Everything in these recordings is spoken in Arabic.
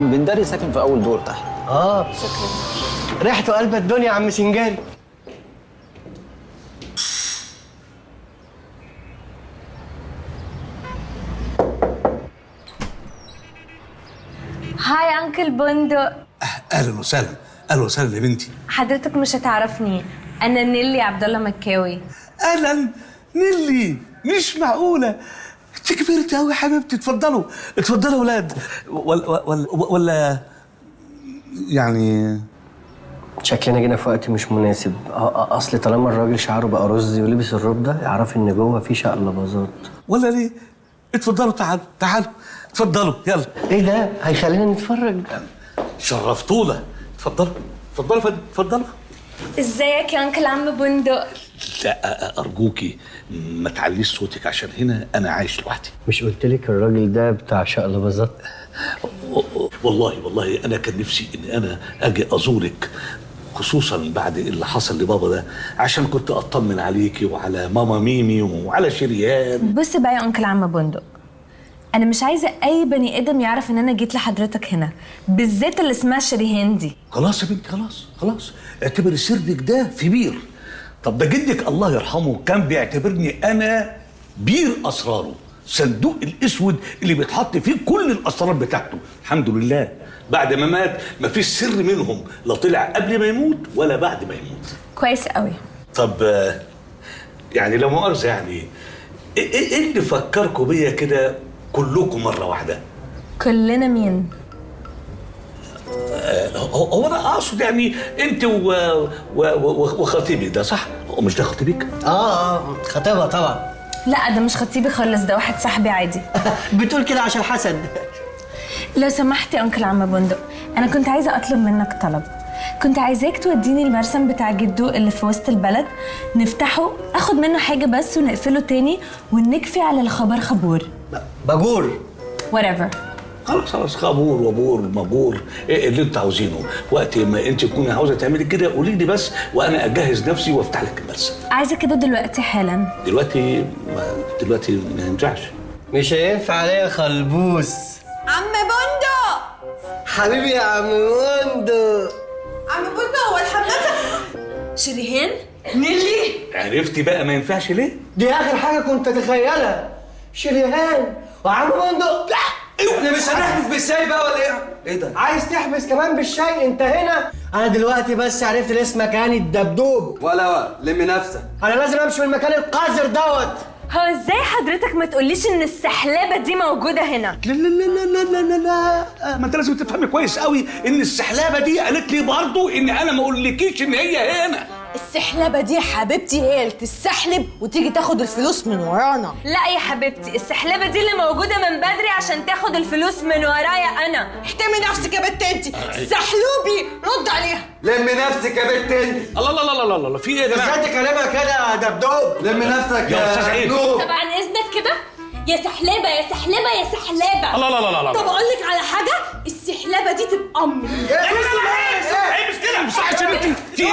بندري ساكن في اول دور تحت. شكرا. ريحته قلب الدنيا يا عم سنجاري. هاي انكل بندق. اهلا وسهلا، اهلا وسهلا يا بنتي. حضرتك مش هتعرفني، انا نيلي عبد الله مكاوي. اهلا نيلي، مش معقوله انت كبرت قوي يا حبيبتي. اتفضلوا اتفضلوا يا ولاد. ولا يعني شكلنا جينا في وقت مش مناسب. اصل طالما الراجل شعره بقى رز ولبس الروب ده يعرف ان جوه في شقلباظات. ولا ليه؟ اتفضلوا، تعالوا تعالوا اتفضلوا يلا. ايه ده؟ هيخلينا نتفرج. شرفتونا. اتفضلوا اتفضلوا يا فندم، اتفضلوا. ازيك يا انكل عم بندق؟ لا ارجوكي ما تعليش صوتك عشان هنا انا عايش لوحدي. مش قلت لك الراجل ده بتاع شقلباظات؟ والله انا كان نفسي ان انا اجي ازورك، خصوصا بعد اللي حصل لبابا ده، عشان كنت اطمن عليكي وعلى ماما ميمي وعلى شريان. بص بقى يا انكل عم بندق، انا مش عايزه اي بني ادم يعرف ان انا جيت لحضرتك هنا، بالذات اللي اسمها شريهان دي. خلاص يا بنتي، خلاص اعتبر سرك ده في بير. طب ده جدك الله يرحمه كان بيعتبرني انا بير اسراره، صندوق الاسود اللي بيتحط فيه كل الاسرار بتاعته. الحمد لله بعد ما مات مفيش سر منهم لا طلع قبل ما يموت ولا بعد ما يموت. كويس قوي. طب يعني لا مؤاخذه، يعني ايه اللي فكركم بيا كده كلكم مره واحده؟ كلنا مين؟ هو انا اقصد يعني انت وخطيبي ده، صح؟ هو مش ده خطيبك؟ خطيبها طبعا. لا ده مش خطيبي خالص، ده واحد صاحبي عادي. بتقول كده عشان حسد. لو سمحت يا انكل عم بندق، انا كنت عايزه اطلب منك طلب. كنت عايزاك توديني المرسم بتاع جدو اللي في وسط البلد، نفتحه اخد منه حاجه بس ونقفله تاني ونكفي على الخبر خبور. باجور. whatever. خلاص خابور وبور مجور، ايه اللي انت عاوزينه. وقت ما انت تكوني عاوزه تعملي كده قولي لي بس، وانا اجهز نفسي وافتح لك المرسم. عايزه كده دلوقتي حالا. دلوقتي ما ينفعش. مش هينفع ليا خلبوس. عم بندق. حبيبي يا عم بندق. عم بندق هو الحمام شريهان؟ نيلي عرفتي بقى ما ينفعش ليه؟ دي اخر حاجه كنت اتخيلها. شريهان وعم بندق. لا احنا مش هنحبس بالشاي بقى ولا ايه؟ ايه ده؟ عايز تحبس كمان بالشاي؟ انت هنا. انا دلوقتي بس عرفت الاسم مكاني الدبدوب. ولا لم نفسك. انا لازم امشي من المكان القذر دوت. هو ازاي حضرتك ما تقوليش ان السحلابه دي موجوده هنا؟ لا ما انت لازم تفهمي كويس قوي ان السحلابه دي قالت لي برضه ان انا ما اقولكيش ان هي هنا. السحلبة دي يا حبيبتي هي اللي تستحلب وتيجي تاخد الفلوس من ورانا. لا يا حبيبتي، السحلبه دي اللي موجوده من بدري عشان تاخد الفلوس من ورايا انا. احترمي نفسك يا بنت انتي. سحلوبي رد عليها. لم نفسك يا بنت انت. الله في ايه يا جماعه؟ ازاي تكلمها كده يا دبدوب؟ لم نفسك يا استاذ عيد. طب عن اذنك كده يا سحلبه يا سحلبه يا سحلبه. الله طب اقول لك على حاجه، السحلبه دي تبقى امي. ايه مش كده مش عشان انت في ايه؟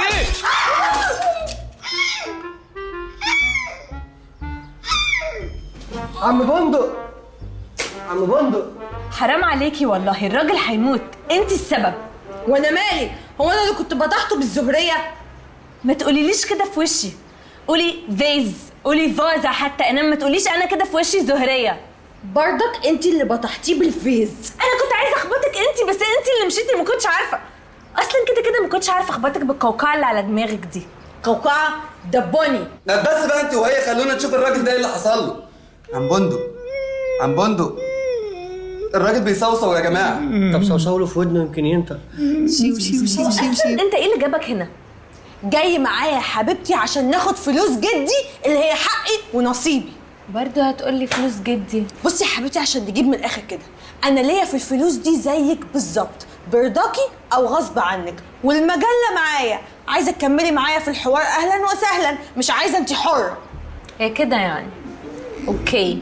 عم بندق. حرام عليكي والله، الراجل هيموت، انت السبب. وانا مالي؟ هو انا اللي كنت بطحته بالزهريه؟ ما تقوليليش كده في وشي، قولي فيز، قولي فازة حتى، انما ما تقوليش انا كده في وشي زهريه. برضك انت اللي بطحتيه بالفيز. انا كنت عايزه اخبطك انت، بس انت اللي مشيتي، ما كنتش عارفه اصلا. كده ما كنتش عارفه اخبطك بالقوقعه اللي على دماغك دي. قوقعه دبوني. لا بس بقى انت وهي، خلونا نشوف الراجل ده ايه اللي حصل له. عم بندق الراجل بيصوصو يا جماعه. طب صوصو له في ودنه يمكن ينطق. انت ايه اللي جابك هنا؟ جاي معايا يا حبيبتي عشان ناخد فلوس جدي اللي هي حقي ونصيبي. برضه هتقولي فلوس جدي؟ بصي يا حبيبتي عشان نجيب من الاخر كده، انا ليا في الفلوس دي زيك بالظبط، برضاكي او غصب عنك، والمجله معايا. عايزه تكملي معايا في الحوار اهلا وسهلا، مش عايزه انت حره. هي كده يعني. اوكي.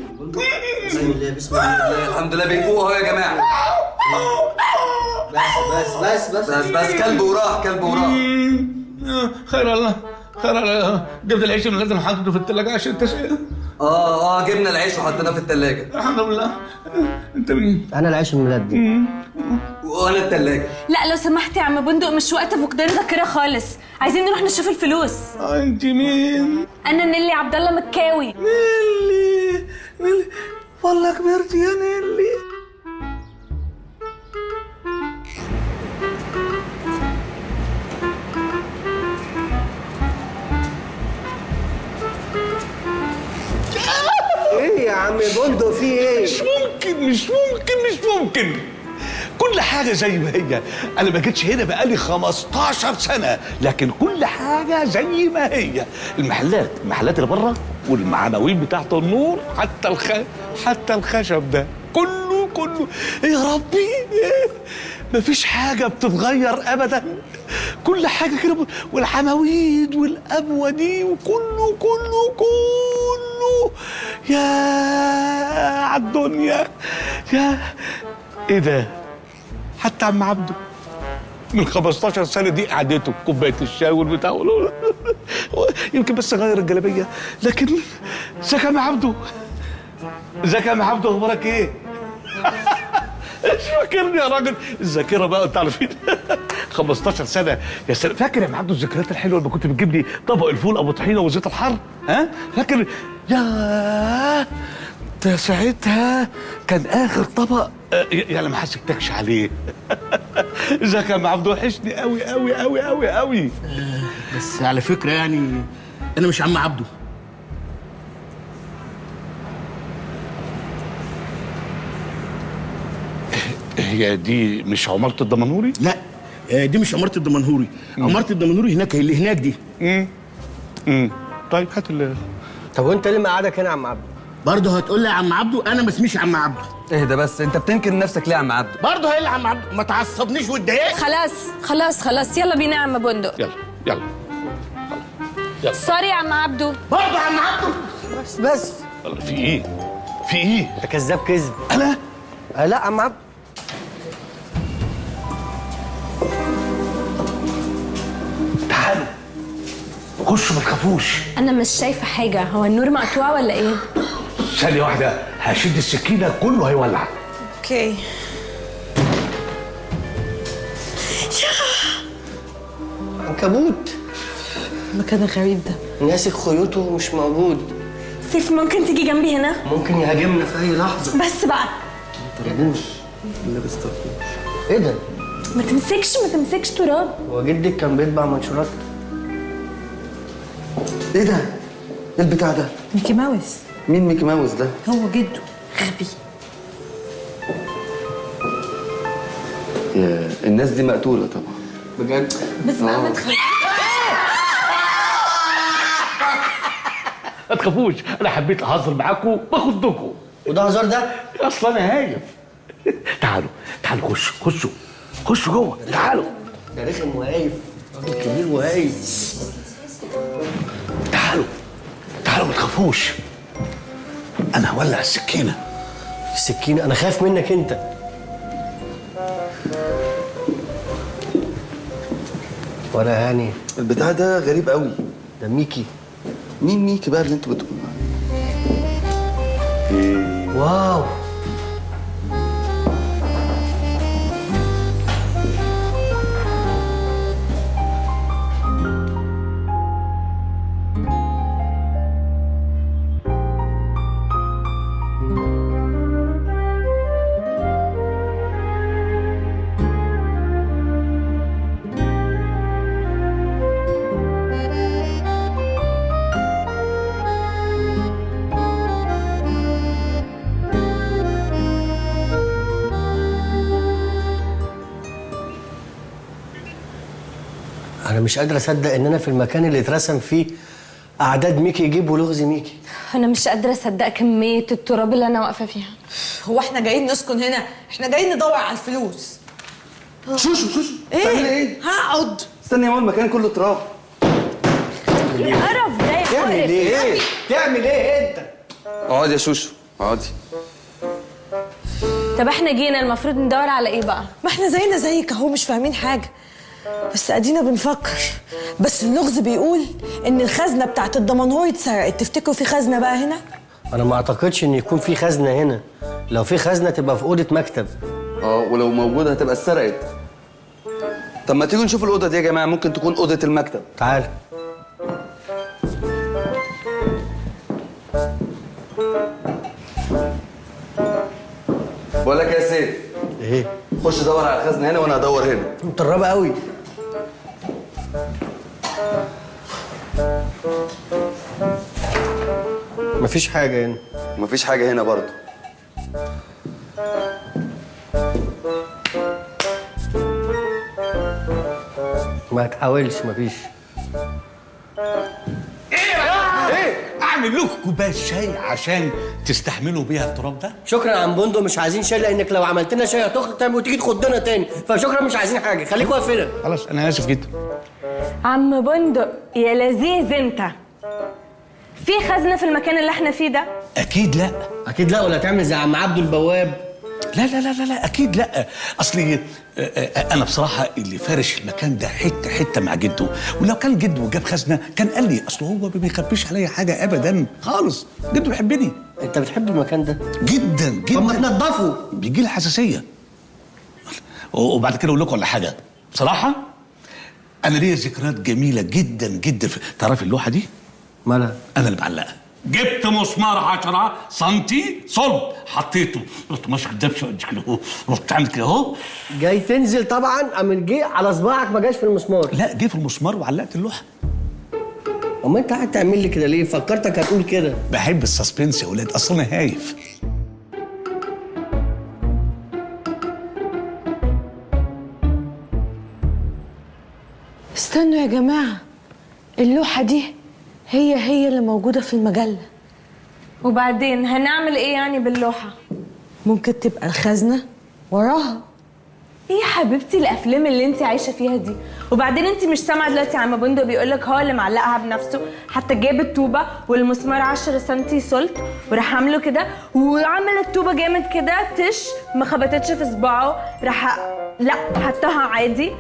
بسم الله بسم الله. الحمد لله بيفوق اهو يا جماعه. بس كلب وراح. خير الله جبت العيش اللي لازم حاطه في الثلاجه عشان التسقيه. جبنا العيش وحطيناه في الثلاجه. الحمد لله. انت مين؟ انا العيش الملدي. وانا التلاجة. لا لو سمحت يا عم بندق، مش وقت فقدان ذاكره خالص، عايزين نروح نشوف الفلوس. انت مين؟ انا نيلي عبد الله مكاوي. نيلي والله كبرت يا نيلي. ايه يا عم بندق في ايه؟ مش ممكن كل حاجة زي ما هي. أنا ما جيتش هنا بقالي 15 سنة، لكن كل حاجة زي ما هي. المحلات اللي بره والمعناوين بتاعت النور، حتى الخشب ده كله يا ربي مفيش حاجة بتتغير أبدا. كل حاجة كده، والعواميد والأبوة دي وكله يا عالدنيا يا ايه ده. حتى عم عبده من 15 سنة دي قعدته كوباية الشاي والبتاع يمكن بس غير الجلابية، لكن ازيك يا عم عبده؟ اخبارك ايه؟ مش فاكرني يا راجل؟ الذاكرة بقى انت عارفين 15 سنة يا سلام. فاكر يا عم عبده الذكريات الحلوة لما كنت بتجيب لي طبق الفول ابو طحينة وزيت الحر؟ ها؟ فاكر؟ يا ده ساعتها كان اخر طبق يعني ما حسبتكش عليه. ازيك يا عم عبده؟ وحشني قوي. بس على فكرة يعني أنا مش عم عبده. هي دي مش عمارة الدمنهوري؟ لا دي مش عمارة الدمنهوري. عمارة الدمنهوري هناك، اللي هناك دي. طيب هات طب وانت ليه مقعدك هنا يا عم عبده؟ برضه هتقول لي يا عم عبده؟ أنا ما اسميش عم عبده. اهدى بس، انت بتنكر نفسك ليه يا عم عبده؟ برضه هي اللي عم عبده، ما تعصبنيش واتضايقت. خلاص يلا بينا يا عم بندق. يلا سوري يا عم عبده. برضه عم عبده. بس في ايه؟ انت كذاب كذب. انا؟ لا عم عبده. تعالوا خشوا ما تخافوش. انا مش شايفه حاجه، هو النور مقطوع ولا ايه؟ ثانية واحدة هشد السكينة كله هيولع. اوكي. عنكبوت. المكان الغريب ده ماسك خيوطه ومش موجود. سيف ممكن تيجي جنبي هنا؟ ممكن يهاجمنا في اي لحظه. بس بقى طربوش. ايه ده؟ ما تمسكش تراب. هو جدك كان بيطبع منشورات؟ ايه ده؟ ايه البتاع ده؟ ميكي ماوس. مين ميكي ماوس ده؟ هو جده غبي. يا الناس دي مقتولة طبعا. بجد؟ بس بقى ما تخافش. ما تخافوش، انا حبيت اهزر معاكم باخدكم. وده هزار ده؟ اصلا انا هايف. تعالوا خشوا جوه. تعالوا. ده رخم وهايف، راجل كبير وهايف. تعالوا ما تخافوش، انا هولع السكينة. السكينه؟ انا خايف منك انت. ولا يعني البتاع ده غريب قوي. ده ميكي. مين ميكي بقى اللي انتوا بتقولوا عنه؟ واو. أنا مش قادر أصدق إن أنا في المكان اللي اترسم فيه أعداد ميكي يجيب ولغز ميكي. انا مش قادره اصدق كميه التراب اللي انا واقفه فيها. هو احنا جايين نسكن هنا؟ احنا جايين ندور على الفلوس. شوشو بتعملي ايه؟ هقعد. استني يا ماما، المكان كله تراب. القرف ده يا تعمل إيه؟ تعمل إيه أنت؟ اقعدي يا شوشو اقعدي. طب احنا جينا المفروض ندور على ايه بقى؟ ما احنا زينا زيك اهو، مش فاهمين حاجه، بس ادينا بنفكر. بس اللغز بيقول ان الخزنه بتاعت الدمنهوري اتسرقت. تفتكروا في خزنه بقى هنا؟ أنا ما أعتقدش إن يكون في خزنة هنا. لو في خزنة تبقى في أوضة مكتب. ولو موجوده هتبقى اتسرقت. طب ما تيجوا نشوف الاوضه دي يا جماعه، ممكن تكون اوضه المكتب. تعال. بقول لك يا سيف، ايه؟ خش دور على الخزنه هنا وانا هدور هنا. مطربه قوي. مفيش حاجه هنا. مفيش حاجه هنا برضه. ما تحاولش، مفيش. اعمل لكم كوبايه شاي عشان تستحملوا بيها التراب ده. شكرا يا عم بندق، مش عايزين شاي لانك لو عملت لنا شاي هتخرج تاني وتيجي تخضنا تاني، فشكرا مش عايزين حاجه، خليك واقف هنا. خلاص انا اسف جدا. عم بندق يا لذيذ انت، في خزنه في المكان اللي احنا فيه ده؟ اكيد لا. اكيد لا، ولا تعمل زي عم عبده البواب. لا لا لا لا, لا اكيد لا. اصلي انا بصراحه اللي فارش المكان ده حته حته مع جده، ولو كان جده جاب خزنه كان قال لي، اصل هو ما بيخبيش عليا حاجه ابدا خالص. جده بيحبني. انت بتحب المكان ده جدا جدا. طب ما تنضفه. بيجي لي حساسيه. وبعد كده اقول لكم على حاجه بصراحه، انا ليا ذكريات جميله جدا جدا تعرف اللوحه دي؟ مالها؟ انا اللي بعلقها. جبت مسمار 10 سنتي صلب، حطيته، رحت ماسك الدبشه قد كده اهو، رحت عامل كده اهو. جاي تنزل طبعا، قام جه على صباعك ما جاش في المسمار. لا جه في المسمار وعلقت اللوحه. اما انت قاعد تعمل لي كده ليه؟ فكرتك هتقول كده. بحب السسبنس يا ولاد، اصل انا هايف. استنوا يا جماعة، اللوحة دي هي اللي موجودة في المجلة. وبعدين هنعمل ايه يعني باللوحه؟ ممكن تبقى الخزنة وراها. ايه يا حبيبتي الافلام اللي انت عايشه فيها دي؟ وبعدين انت مش سامعه دلوقتي عم بندق بيقول لك هو اللي معلقها بنفسه، حتى جاب الطوبه والمسمار 10 سم سلط وراح عامله كده، وعمل الطوبه جامد كده تش ما خبطتش في صباعه، راح لا حطها عادي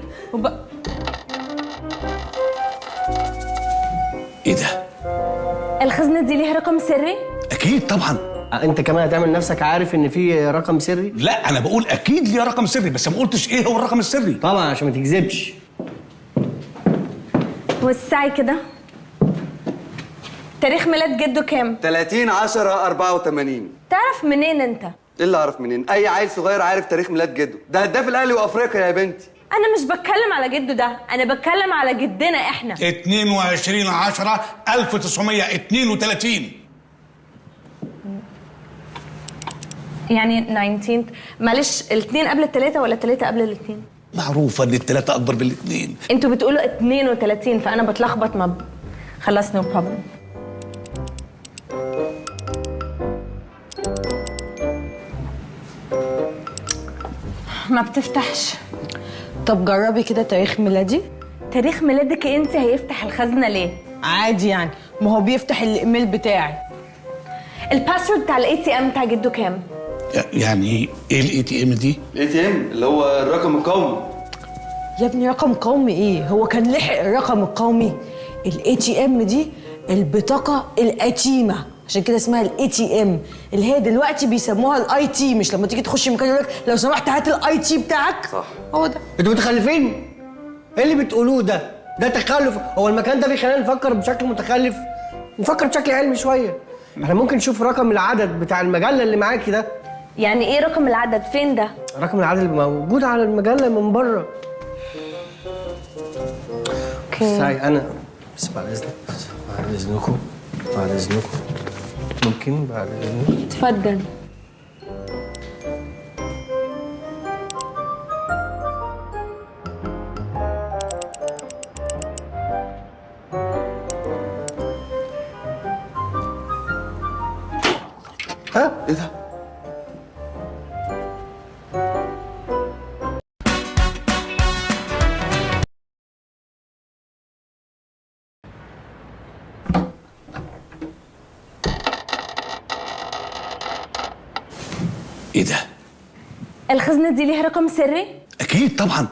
ايه ده؟ الخزنه دي ليها رقم سري؟ اكيد طبعا. انت كمان هتعمل نفسك عارف ان في رقم سري؟ لا انا بقول اكيد ليه رقم سري، بس ما قلتش ايه هو الرقم السري. طبعا عشان ما تكذبش. وسعي كده. تاريخ ميلاد جده كام؟ 30/10/84. تعرف منين انت؟ ايه اللي اعرف منين؟ اي عيل صغير عارف تاريخ ميلاد جده، ده هداف الاهلي وافريقيا يا بنتي. انا مش بتكلم على جده ده، انا بتكلم على جدنا احنا. 22/10/1932. يعني 19 معلش، الاثنين قبل الثلاثة ولا الثلاثة قبل الاثنين؟ معروفه ان الثلاثه اكبر من الاثنين. انتوا بتقولوا 32 فانا بتلخبط خلاص نو بروبلم. ما بتفتحش. طب جربي كده تاريخ ميلادي. تاريخ ميلادك انت هيفتح الخزنة ليه؟ عادي يعني، ما هو بيفتح الايميل بتاعي. الباسورد بتاع الاي تي ام بتاع جده كام؟ يعني ايه الاي تي ام دي؟ الاي تي ام اللي هو الرقم القومي. يا ابني رقم قومي ايه؟ هو كان لحق الرقم القومي؟ الاي تي ام دي البطاقه القديمه، عشان كده اسمها الاي تي ام، اللي هي دلوقتي بيسموها الاي تي. مش لما تيجي تخش مكان يقول لك لو سمحت هات الاي تي بتاعك؟ صح، هو ده. انتوا متخلفين؟ ايه اللي بتقولوه ده؟ ده تخلف. هو المكان ده بيخلينا نفكر بشكل متخلف؟ نفكر بشكل علمي شويه. احنا ممكن نشوف رقم العدد بتاع المجله اللي معاكي ده. يعني ايه رقم العدد؟ فين ده؟ رقم العدد اللي موجود على المجله من بره. اوكي. ساي انا بس بعد اذنك، بعد اذنكم، بعد اذنكم، ممكن بعد اذنك. اتفضل. ها؟ ايه ده؟ ايه ده؟ الخزنة دي ليها رقم سري؟ اكيد طبعا.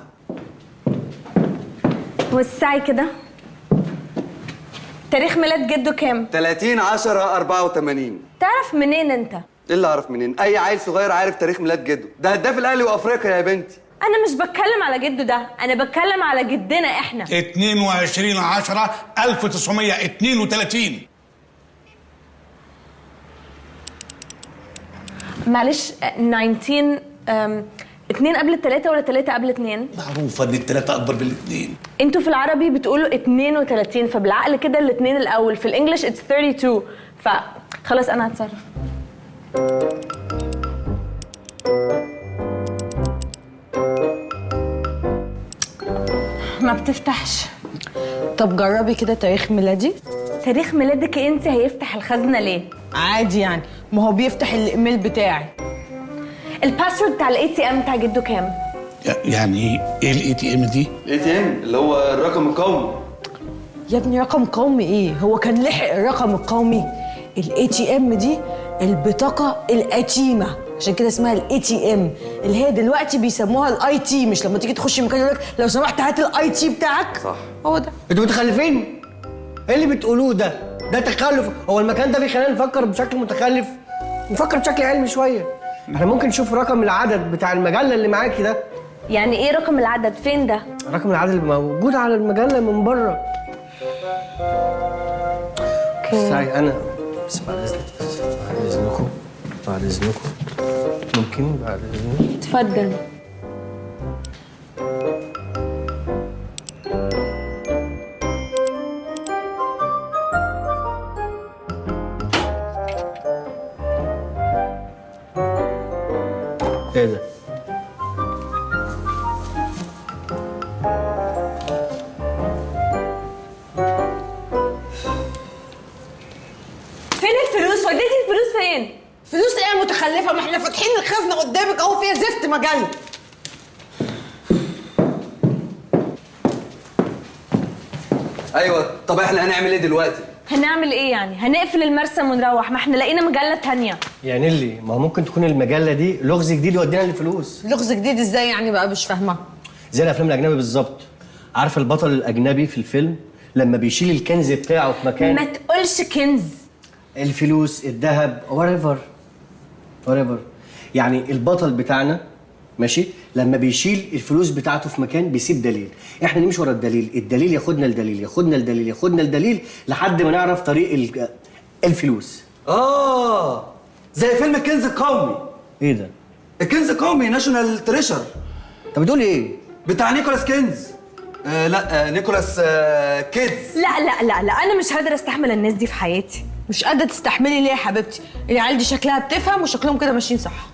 وسعي كده. تاريخ ميلاد جده كام؟ 30/10/84. تعرف منين انت؟ ايه اللي اعرف منين؟ اي عيل صغير عارف تاريخ ميلاد جده، ده هداف الاهلي وافريقيا يا بنتي. انا مش بتكلم على جده ده، انا بتكلم على جدنا احنا. 22/10/1932. معلش 19 2 قبل 3 ولا 3 قبل 2؟ معروفه ان الثلاثه اكبر من الاثنين. انتوا في العربي بتقولوا 32، فبالعقل كده الاثنين الاول، في الانجليش اتس 32، فخلاص انا هتصرف. ما بتفتحش. طب جربي كده تاريخ ميلادي. تاريخ ميلادك انت هيفتح الخزنه ليه؟ عادي يعني، ما هو بيفتح الايميل بتاعي. الباسورد بتاع الاي تي ام بتاع جده كام؟ يعني ايه الاي تي ام دي؟ الاي تي ام اللي هو الرقم القومي. يا ابني رقم قومي ايه؟ هو كان لحق الرقم القومي؟ الاي تي ام دي البطاقه القديمه، عشان كده اسمها الاي تي ام، اللي هي دلوقتي بيسموها الاي تي. مش لما تيجي تخش مكان يقول لك لو سمحت هات الاي تي بتاعك؟ صح، هو ده. انتوا متخلفين؟ ايه اللي بتقولوه ده؟ ده تخلف. هو المكان ده بيخلينا نفكر بشكل متخلف؟ نفكر بشكل علمي شويه. احنا ممكن نشوف رقم العدد بتاع المجله اللي معاكي ده. يعني ايه رقم العدد؟ فين ده؟ رقم العدد اللي موجود على المجله من بره. اوكي. انا بس بعد اذنكم بعد اذنكم ممكن بعد اذنكم. اتفضل. ايه ده؟ فين الفلوس؟ وديتي الفلوس فين؟ فلوس ايه يا متخلفه؟ ما احنا فاتحين الخزنه قدامك اهو، فيها زفت مجله. ايوه، طب احنا هنعمل ايه دلوقتي؟ هنعمل ايه يعني؟ هنقفل المرسم ونروح؟ ما احنا لقينا مجله تانية. يعني اللي ما هو ممكن تكون المجله دي لغز جديد يودينا للفلوس. لغز جديد ازاي يعني بقى؟ مش فاهمه. زي الافلام الاجنبي بالظبط. عارف البطل الاجنبي في الفيلم لما بيشيل الكنز بتاعه في مكان، ما تقولش كنز. الفلوس، الذهب، whatever يعني البطل بتاعنا ماشي لما بيشيل الفلوس بتاعته في مكان بيسيب دليل. احنا نمشي ورا الدليل، الدليل ياخدنا الدليل، ياخدنا الدليل، ياخدنا الدليل لحد ما نعرف طريق الفلوس. زي فيلم الكنز القومي. ايه ده؟ الكنز القومي، ناشونال تريشر. انت بتقول ايه؟ بتاع نيكولاس كينز. لا، نيكولاس كيدز. لا انا مش قادره استحمل الناس دي في حياتي. مش قادره تستحملي ليه يا حبيبتي؟ العيال دي شكلها بتفهم وشكلهم كده ماشيين صح.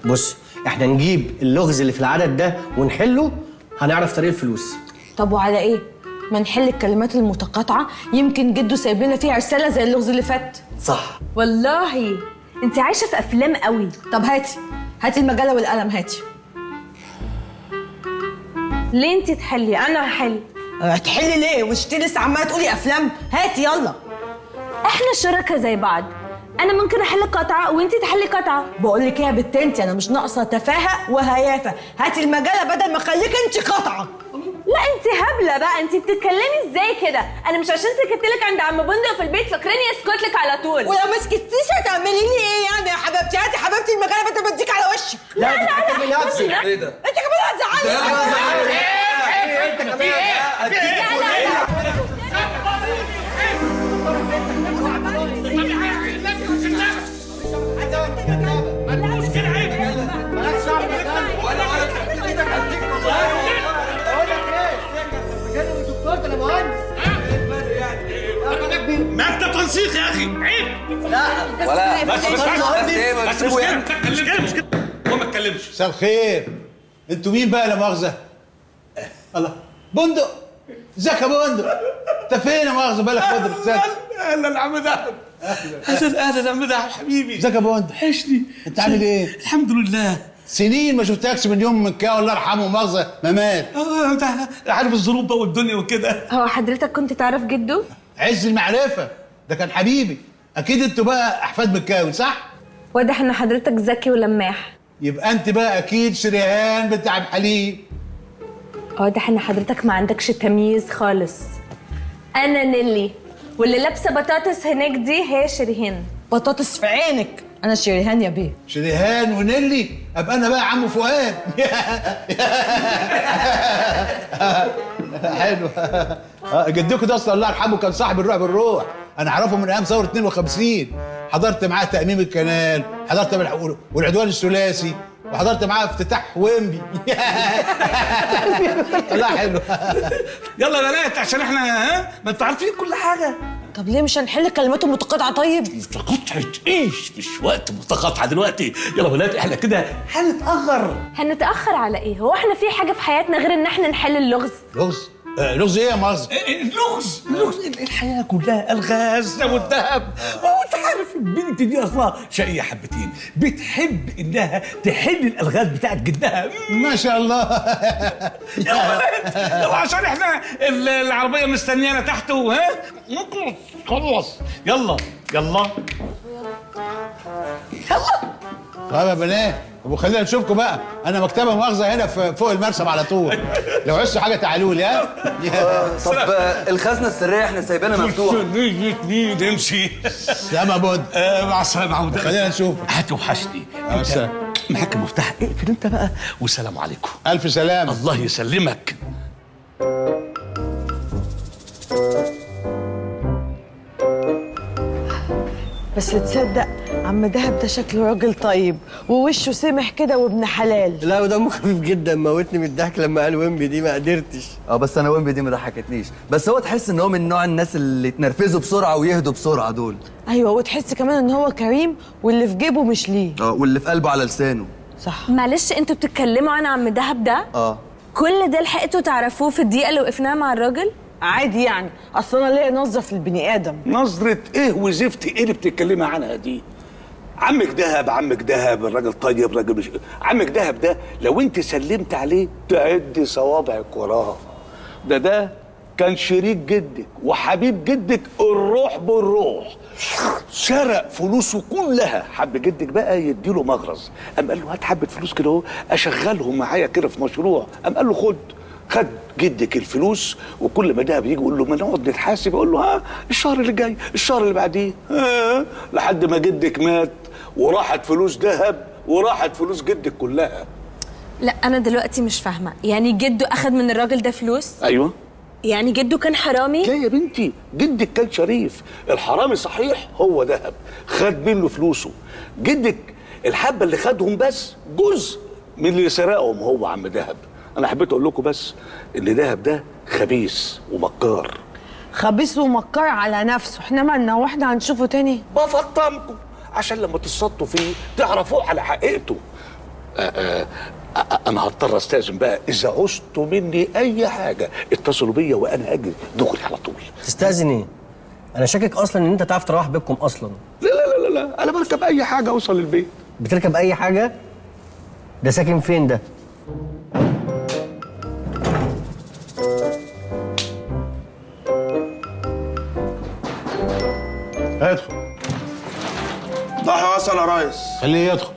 بص، احنا نجيب اللغز اللي في العدد ده ونحله، هنعرف طريق الفلوس. طب وعلى ايه؟ ما نحل الكلمات المتقاطعه، يمكن جده سايب لنا فيها رساله زي اللغز اللي فات. صح. والله انت عايشه في افلام قوي. طب هاتي المجله والقلم، هاتي. ليه انت تحلي؟ انا هحل. هتحلي ليه؟ مش انتي لسه عماله تقولي افلام؟ هاتي يلا. احنا شركاء زي بعض، انا ممكن احل قطعه وانت تحلي قطعه. بقول لك ايه يا بت انت، انا مش ناقصه تفاهه وهيافه. هاتي المجله بدل ما اخليك انت قطعه. لا انت هبله بقى، انت بتتكلمي ازاي كده؟ انا مش عشان سكت لك عند عم بندق في البيت فاكراني اسكت لك على طول. ولو ما سكتيش هتعملي لي ايه يعني يا حبيبتي؟ هاتي حبيبتي المجله بدل ما اديك على وشك. لا بتحكمي نفسك. ايه ده؟ انت كمان هتزعلي. انت كمان. مكتب تنسيق يا اخي، عيب. ولا بس مش كده هو ما اتكلمش. مساء الخير. انتوا مين بقى لا مؤاخذه؟ الله، بندق. ازيك يا بندق؟ انت فين يا مؤاخذه؟ بالك فتره. ازيك؟ اهلا يا عم دهب. اهلا يا عم دهب حبيبي. ازيك يا بندق؟ وحشني. انت عامل ايه؟ الحمد لله. سنين ما شفتكش من يوم من كده، الله يرحمه مؤاخذه ما مات. عارف الظروف بقى والدنيا وكده. هو حضرتك كنت تعرف جده؟ عز المعرفه، ده كان حبيبي. اكيد انتوا بقى احفاد مكاوي صح؟ واضح ان حضرتك ذكي ولماح. يبقى انت بقى اكيد شريهان بتاع الحليب. واضح ان حضرتك ما عندكش تمييز خالص. انا نيلي، واللي لابسه بطاطس هناك دي هي شيرين. بطاطس في عينك. انا شريهان يا بيه. شريهان ونيلي، ابقى انا بقى عمو فؤاد. حلو. جدكم ده اصلا الله يرحمه كان صاحب الروح بالروح، انا اعرفه من ايام ثوره 52. حضرت معاه تأميم الكنال، حضرت والعدوان الثلاثي، وحضرت معاه افتتاح ويمبي. الله حلو. يلا يا بنات عشان احنا ما انتوا عارفين كل حاجه. طب ليه مش هنحل كلماته متقاطعه؟ طيب متقاطعه ايش؟ مش وقت متقاطعه دلوقتي. يلا يا بنات احنا كده هنتاخر. هنتاخر على ايه؟ هو احنا في حاجه في حياتنا غير ان احنا نحل اللغز؟ لغز؟ لغز ايه يا مؤاخذة؟ اللغز الحياه كلها الغاز والذهب. انت عارف البنت دي اصلا شقيه حبتين، بتحب انها تحل الالغاز بتاعت جدها. ما شاء الله. يلا عشان احنا العربيه مستنيانا تحت نخلص خلص. يلا يلا طيب يا بنات، وخلينا نشوفكم بقى. انا مكتبه مؤاخذه هنا فوق المرسم على طول، لو عايزوا حاجه تعالوا لي. طب الخزنه السريه احنا سايبينها مفتوحه. نمشي. سلام يا بود. مع السلامه عودة. خلينا نشوف. هتوحشني. السلام. معاك المفتاح، اقفل انت بقى والسلام عليكم. الف سلام. الله يسلمك. بس تصدق عم دهب ده شكله راجل طيب ووشه سمح كده وابن حلال. لا ودمه خفيف جدا، موتني من الضحك لما قال ويمبي دي، ما قدرتش. بس انا ويمبي دي ما ضحكتنيش، بس هو تحس ان هو من نوع الناس اللي يتنرفزوا بسرعه ويهدوا بسرعه دول. ايوه، وتحس كمان ان هو كريم واللي في جيبه مش ليه. واللي في قلبه على لسانه. صح. معلش انتوا بتتكلموا عن عم دهب ده؟ كل ده لحقتوا تعرفوه في الدقيقه اللي وقفناها مع الراجل؟ عادي يعني، اصل انا ليا نظره في البني ادم. نظرة ايه وزفت ايه اللي بتتكلمي عنها دي؟ عمك دهب الراجل طيب، راجل مش عمك دهب ده لو انت سلمت عليه تعدي صوابعك وراه. ده كان شريك جدك وحبيب جدك الروح بالروح. سرق فلوسه كلها، حب جدك بقى يديله مغرز، قام قال له هات حبه فلوس كده اهو اشغلهم معايا كده في مشروع، قام قال له خد جدك الفلوس، وكل ما دهب يجي يقول له ما نقعد نتحاسب، يقول له الشهر اللي جاي الشهر اللي بعديه، لحد ما جدك مات وراحت فلوس دهب وراحت فلوس جدك كلها. لا انا دلوقتي مش فاهمه، يعني جده اخد من الراجل ده فلوس؟ ايوه. يعني جده كان حرامي؟ لا يا بنتي، جدك كان شريف، الحرامي صحيح هو دهب خد منه فلوسه، جدك الحبه اللي خدهم بس جزء من اللي سرقهم هو عم دهب. انا حبيت اقول لكم بس ان دهب ده خبيث ومكار. خبيث ومكار على نفسه، احنا مالنا واحنا هنشوفه تاني؟ بفطمكم عشان لما تصطوا فيه تعرفوه على حقيقته. انا هضطر استاذن بقى، اذا عوزتوا مني اي حاجه اتصلوا بيا وانا اجي دغري على طول. تستأذن ايه؟ انا شاكك اصلا ان انت تعرف تروح بيتكم اصلا. لا انا بركب اي حاجه اوصل البيت. بتركب اي حاجه؟ ده ساكن فين ده؟ ادخل. ضحى وصل يا ريس. خليه يدخل.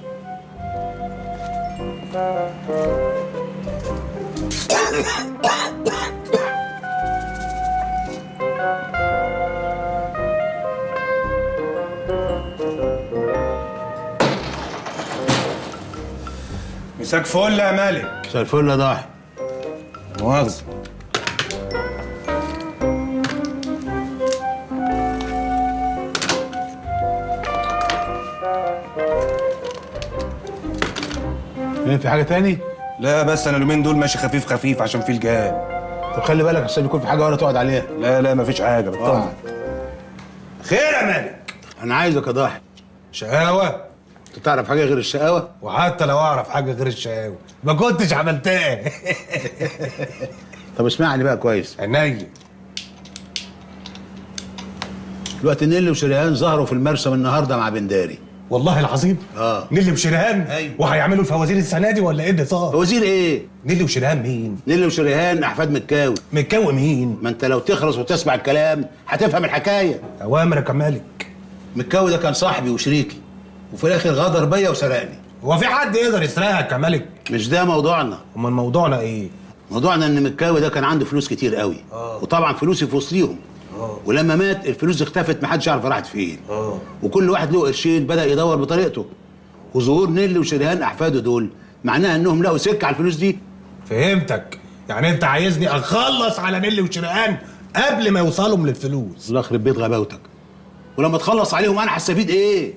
مساك فل يا مالك. مساء الفل يا ضاحي. مؤاخذة. في حاجة تاني؟ لا بس انا اليومين دول ماشي خفيف خفيف عشان في الجهاد. طب خلي بالك عشان يكون في حاجة ولا تقعد عليها. لا مفيش حاجة بطمن. خير يا مالك. أنا عايزك يا ضاحي. شقاوة؟ أنت تعرف حاجة غير الشقاوة؟ وحتى لو اعرف حاجة غير الشقاوة ما كنتش عملتها. طب اسمعني بقى كويس. عينيا. دلوقتي نيلي وشريهان ظهروا في المرسم النهارده مع بنداري. والله العظيم؟ نيلي وشريهان؟ أيوة. وهيعملوا الفوازير السنة دي ولا ايه اللي صار؟ وزير ايه؟ نيلي وشريهان مين؟ نيلي وشريهان احفاد متكاوي. متكوي مين؟ ما انت لو تخلص وتسمع الكلام هتفهم الحكايه. اوامرك يا مالك. متكاوي ده كان صاحبي وشريكي، وفي الاخر غدر بيا وسرقني. هو في حد يقدر يسرقك يا مالك؟ مش ده موضوعنا. امال موضوعنا ايه؟ موضوعنا ان متكاوي ده كان عنده فلوس كتير قوي. وطبعا فلوسي في وسطيهم. ولما مات الفلوس اختفت، محدش يعرف راحت فين. وكل واحد له قرشين بدأ يدور بطريقته. وظهور نيلي وشريهان احفاده دول معناها انهم لقوا سكه على الفلوس دي. فهمتك، يعني انت عايزني اخلص على نيلي وشريهان قبل ما يوصلهم للفلوس. الله يخرب بيت غباوتك. ولما تخلص عليهم انا هستفيد ايه؟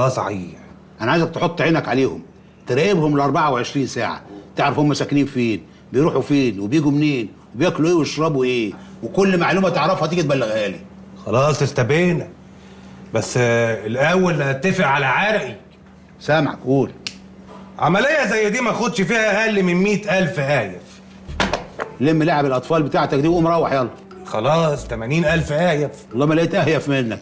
صحيح. انا عايزك تحط عينك عليهم، تراقبهم ال 24 ساعه، تعرف هم ساكنين فين، بيروحوا فين وبيجوا منين وبياكلوا ايه ويشربوا ايه، وكل معلومه تعرفها تيجي تبلغها لي. خلاص استبينا، بس الاول نتفق على عرقي. سامعك، قول. عمليه زي دي ما اخدش فيها اقل من 100,000 آيف. لم لعب الاطفال بتاعتك دي وقوم روح يلا. خلاص 80,000 آيف. والله ما لقيت اهيف منك.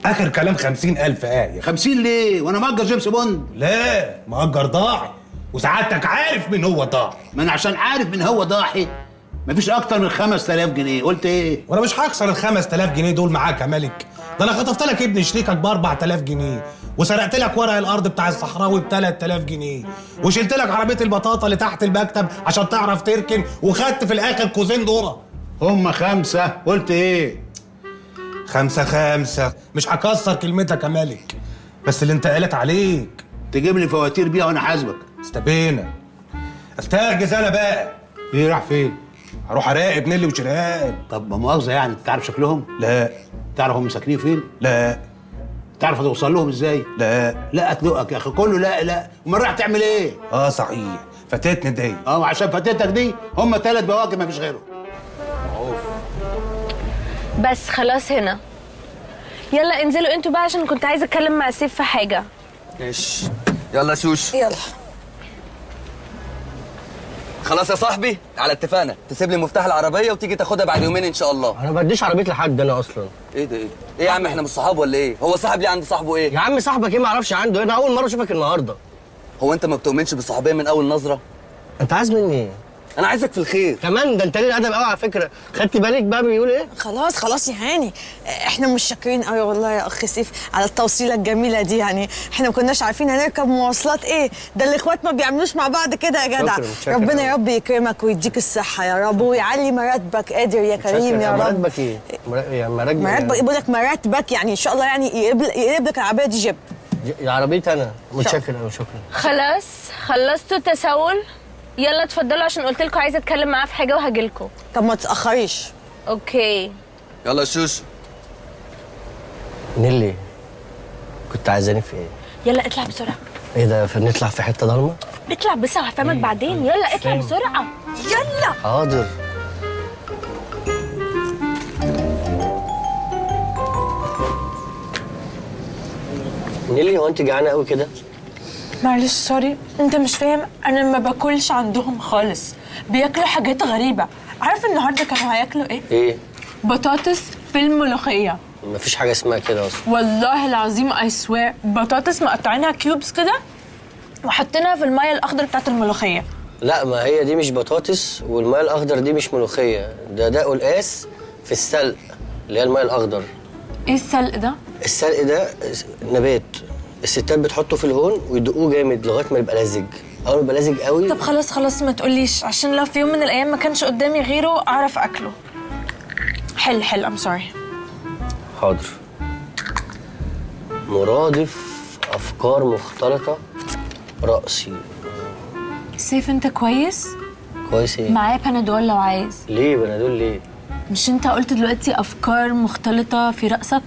اخر كلام 50,000 آيف. 50 ليه؟ وانا مأجر جيمس بوند؟ لا، مأجر ضاعي، وسعادتك عارف من هو ضاعي. ما انا عشان عارف من هو ضاحي مفيش اكتر من 5000 جنيه، قلت ايه؟ وانا مش هكسر ال 5000 جنيه دول معاك يا ملك. ده انا خطفت لك ابن شريكك ب 4000 جنيه، وسرقت لك ورق الارض بتاع الصحراوي ب 3000 جنيه، وشلت لك عربيه البطاطا اللي تحت المكتب عشان تعرف تركن، وخدت في الاخر كوزين ذره. هم 5، قلت ايه؟ 5 مش هكسر كلمتك يا ملك، بس اللي انت قالت عليك. تجيب لي فواتير بيها وانا حاسبك. استبينا. استهجز انا بقى. ايه راح فين؟ هروح اراقب نيلي وشريهان. طب ما مؤاخذه يعني، انت تعرف شكلهم؟ لا. تعرف هم ساكنين فين؟ لا. تعرف توصل لهم ازاي؟ لا. لا اتلقك يا اخي، كله لا لا، امال رايح تعمل ايه؟ صحيح، فاتتني دي. عشان فاتتك دي هم 3 بواكب ما فيش غيرهم. بس خلاص هنا. يلا انزلوا انتوا بقى عشان كنت عايزه اتكلم مع سيف في حاجه. ماشي، يلا شوش. يلا. خلاص يا صاحبي، على اتفاقنا تسيب لي مفتاح العربيه وتيجي تاخدها بعد يومين ان شاء الله. انا ما بديش عربيه لحد انا اصلا. ايه ده؟ ايه يا عم، احنا مش صحاب ولا ايه؟ هو صاحب ليه عند صاحبه ايه؟ يا عم صاحبك ايه ما اعرفش عنده، انا اول مره اشوفك النهارده. هو انت ما بتؤمنش بالصحوبيه من اول نظره؟ انت عايز مني ايه؟ انا عايزك في الخير كمان ده انت ليه الادب قوي على فكره. خدت بالك بقى بيقول ايه؟ خلاص يا هاني، احنا مش شاكرين قوي والله يا اخ سيف على التوصيله الجميله دي. يعني احنا ما كناش عارفين هنركب مواصلات ايه، ده الاخوات ما بيعملوش مع بعض كده يا جدع. شكرا. ربنا يا رب يكرمك ويديك الصحه يا رب ويعلي مراتبك، قادر يا كريم يا رب. مراتبك ايه؟ مراتبك بقول لك مراتبك، يعني ان شاء الله يعني يقلب لك العربيه دي جيب. يا عربيتي انا متشكر قوي، شكرا. خلاص خلصتوا تسول؟ يلا اتفضلوا عشان قلت لكم عايزه اتكلم معاه في حاجه وهجيلكم. طب ما تتاخريش. اوكي. يلا شوش. نيلي، كنت عايزاني في ايه؟ يلا اطلع بسرعه. ايه ده، نطلع في حته ضلمه؟ اطلع بس هفهمك بعدين. يلا اطلع بسرعه. يلا. حاضر. نيلي، هو انت جعانه قوي كده؟ معلش سوري، انت مش فاهم، انا ما باكلش عندهم خالص، بياكلوا حاجات غريبه. عارف النهارده كانوا هياكلوا ايه؟ ايه؟ بطاطس في الملوخيه. مفيش حاجه اسمها كده اصلا. والله العظيم اي سوير، بطاطس مقطعينها كيوبس كده وحطيناها في الميه الاخضر بتاعت الملوخيه. لا، ما هي دي مش بطاطس، والميه الاخضر دي مش ملوخيه، ده قلقاس في السلق اللي هي الميه الاخضر. ايه السلق ده؟ السلق ده نبات الستات بتحطه في الهون ويدقوه جامد لغايه ما يبقى لزج. اول ما يبقى لزج قوي. طب خلاص ما تقوليش، عشان لو في يوم من الايام ما كانش قدامي غيره اعرف اكله. حل ام سوري. حاضر. مرادف افكار مختلطه رأسي. سيف انت كويس؟ كويس ايه؟ معايا بنادول لو عايز. ليه بنادول ليه؟ مش انت قلت دلوقتي افكار مختلطه في رأسك؟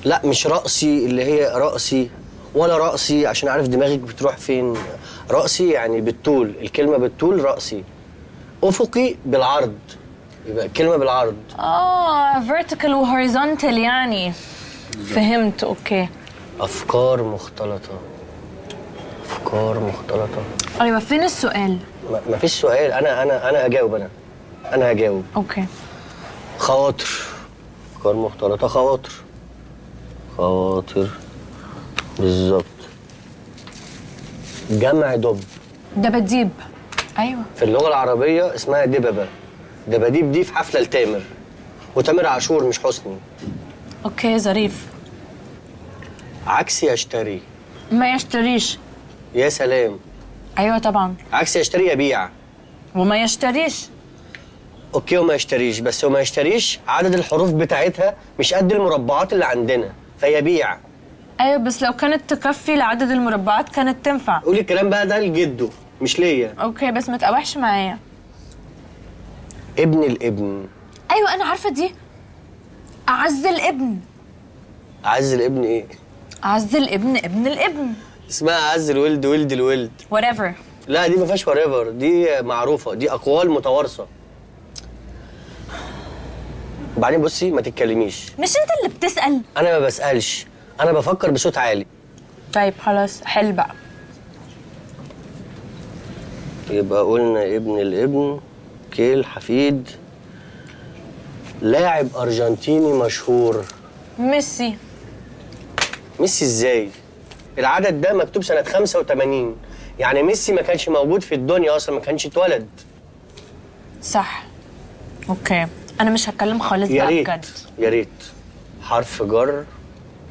لا، مش رأسي اللي هي رأسي، ولا رأسي عشان عارف دماغك بتروح فين. رأسي يعني بالطول، الكلمة بالطول رأسي. أفقي بالعرض، يبقى الكلمة بالعرض. vertical و horizontal يعني. فهمت. اوكي. أفكار مختلطة. ايوه، فين السؤال؟ مفيش سؤال، أنا أجاوب. أنا هجاوب. اوكي. خواطر. أفكار مختلطة، خواطر بالظبط. جمع دباديب. ايوه. في اللغة العربية اسمها دببة. دباديب دي في حفلة لتامر، وتامر عاشور مش حسني. اوكي ظريف. عكس يشتري. ما يشتريش. يا سلام. ايوه طبعا. عكس يشتري يبيع. وما يشتريش. اوكي وما يشتريش، بس وما يشتريش عدد الحروف بتاعتها مش قد المربعات اللي عندنا فيبيع. ايوه بس لو كانت تكفي لعدد المربعات كانت تنفع. قولي الكلام بقى ده لجده مش ليا. اوكي بس ما تقاوحش معايا. ابن الابن. ايوه انا عارفه دي. اعز الابن. اعز الابن ايه؟ اعز الابن ابن الابن. اسمها اعز الولد ولد الولد. whatever. لا دي ما فيهاش whatever، دي معروفه، دي اقوال متوارثه. وبعدين بصي ما تتكلميش. مش انت اللي بتسأل؟ انا ما بسألش، انا بفكر بصوت عالي. طيب خلاص حل بقى. يبقى قلنا ابن الابن، كيل حفيد، لاعب ارجنتيني مشهور. ميسي. ميسي ازاي؟ العدد ده مكتوب سنة 85، يعني ميسي ما كانش موجود في الدنيا اصلا، ما كانش اتولد. صح. اوكي انا مش هتكلم خالص يا بقى ريت بجد. يا ريت. حرف جر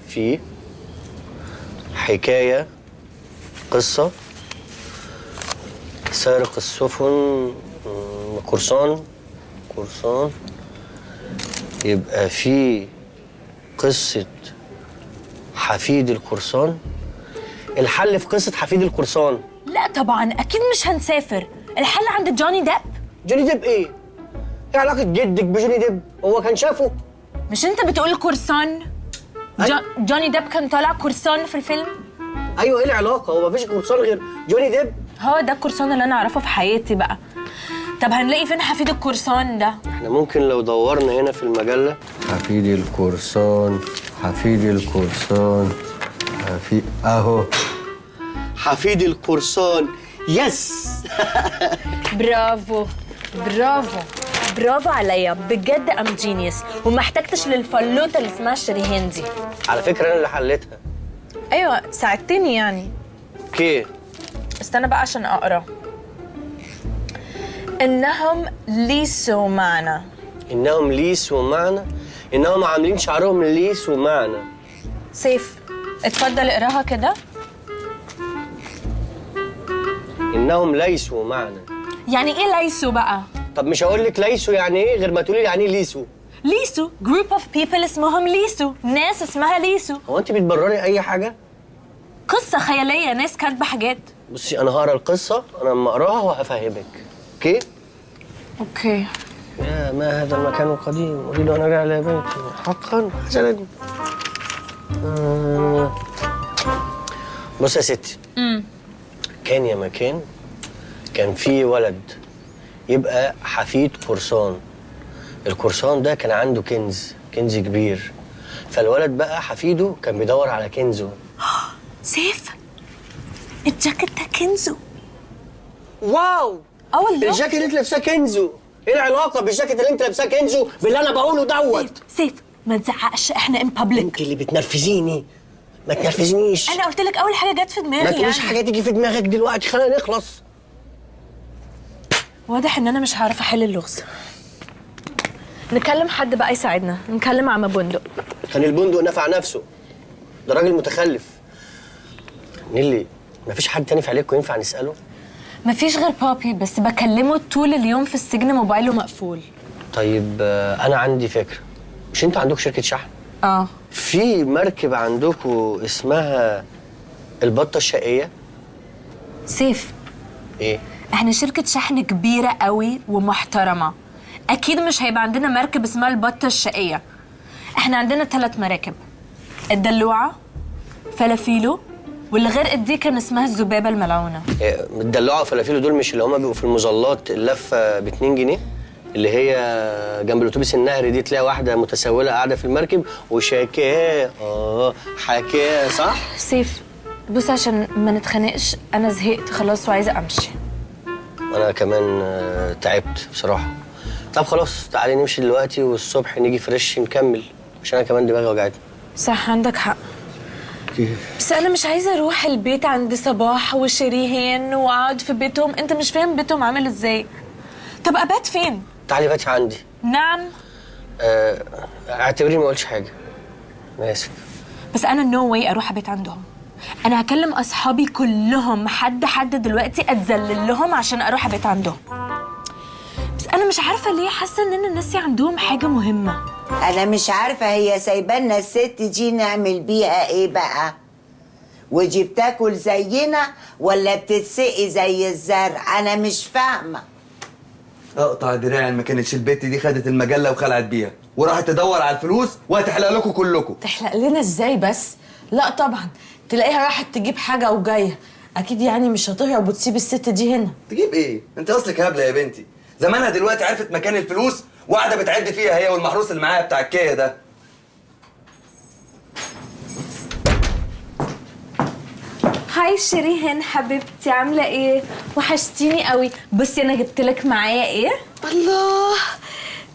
في حكاية قصة سارق السفن قرصان يبقى في قصة حفيد القرصان. الحل في قصة حفيد القرصان. لا طبعا اكيد مش هنسافر، الحل عند جوني ديب. جوني ديب ايه؟ ايه علاقة جدك بجوني ديب؟ هو كان شافه؟ مش انت بتقول قرصان؟ جوني ديب كان طالع قرصان في الفيلم؟ ايوه ايه العلاقة؟ هو مفيش قرصان غير جوني ديب؟ هو ده القرصان اللي انا اعرفه في حياتي بقى. طب هنلاقي فين حفيد القرصان ده؟ احنا ممكن لو دورنا هنا في المجلة حفيد القرصان اهو حفيد القرصان. يس. برافو برافو عليا بجد. ام جينيوس وما احتجتش للفلوته اللي اسمها شريهان دي. على فكرة انا اللي حليتها. ايوه ساعدتني يعني. اوكي استنى بقى عشان اقرا. انهم ليسوا معنا. انهم عاملين شعرهم ليس ومعنى. سيف اتفضل اقراها كده. انهم ليسوا معنا. يعني ايه ليسوا بقى؟ طب مش هقول لك ليسوا يعني ايه غير ما تقولي يعني ايه ليسوا. ليسوا جروب اوف بيبل اسمهم ليسوا، ناس اسمها ليسوا. هو انت بتبرري اي حاجه؟ قصه خياليه، ناس كاتبه حاجات. بصي انا هقرا القصه، انا لما اقراها وهفهمك. اوكي. يا ما هذا المكان القديم، اريد ان ارجع الى بيتي حقا حسنا. بص يا ستي. كان يا مكان كان في ولد يبقى حفيد قرصان. القرصان ده كان عنده كنز كبير، فالولد بقى حفيده كان بيدور على كنزه. سيف الجاكيت ده كنزه. واو. والله الجاكيت اللي انت لابساه كنزه. ايه العلاقه بالجاكيت اللي انت لابساه كنزه باللي انا بقوله دوت؟ سيف ما تزعقش، احنا ان بابليك. انت اللي بتنرفزيني، ما تنرفزنيش. انا قلت لك اول حاجه جت في دماغي. ما تقوليش حاجه تيجي في دماغك دلوقتي، خلينا نخلص. واضح ان انا مش هعرف احل اللغز. نكلم حد بقى يساعدنا، نكلم عم بندق. كان البندق نفع نفسه، ده راجل متخلف. نيلي مفيش حد تاني في عليكم ينفع نساله؟ مفيش غير بابي، بس بكلمه طول اليوم في السجن، موبايله مقفول. طيب انا عندي فكره. مش انتوا عندكم شركه شحن؟ في مركب عندكم اسمها البطه الشقيه؟ سيف ايه؟ احنا شركه شحن كبيره قوي ومحترمه، اكيد مش هيبقى عندنا مركب اسمها البطه الشقيه. احنا عندنا 3 مراكب، الدلوعه، فلافيلو، واللي غرقت دي كان اسمها الذبابه الملعونه. الدلوعه وفلافيلو دول مش اللي هما بيبقوا في المظلات اللفه ب 2 جنيه؟ اللي هي جنب الاتوبيس النهري دي، تلاقي واحده متسوله قاعده في المركب وشاكاه حكاه، صح؟ سيف بص عشان ما نتخانقش، انا زهقت خلاص وعايزه امشي. انا كمان تعبت بصراحه. طب خلاص تعالي نمشي دلوقتي والصبح نيجي فريش نكمل، عشان انا كمان دماغي وجعتني. صح عندك حق. بس انا مش عايزه اروح البيت عند صباح وشريهان واقعد في بيتهم، انت مش فاهم بيتهم عامل ازاي. طب ابات فين؟ تعالي باتي عندي. نعم. اعتبريني ما قلتش حاجه، انا اسف. بس انا نو واي اروح ابيت عندهم. انا هكلم اصحابي كلهم حد دلوقتي اتذلل لهم عشان اروح ابيت عندهم. بس انا مش عارفه ليه حاسه اننا ناسي عندهم حاجه مهمه. انا مش عارفه هي سايبانا الست دي نعمل بيها ايه بقى؟ ودي بتاكل زينا ولا بتتسقي زي الزرع؟ انا مش فاهمه. اقطع دراعي ما كانتش البت دي خدت المجله وخلعت بيها وراحت تدور على الفلوس وهتحلق لكم كلكم. تحلق لنا ازاي بس؟ لا طبعا، تلاقيها راحت تجيب حاجه وجايه، اكيد يعني مش هتهرب وتسيب الست دي هنا. تجيب ايه؟ انت اصلك هبله يا بنتي. زمانها دلوقتي عرفت مكان الفلوس وقاعده بتعد فيها هي والمحروس اللي معاها بتاع الكيا ده. هاي شيرين حبيبتي، عامله ايه؟ وحشتيني قوي. بصي انا جبت لك معايا ايه؟ الله،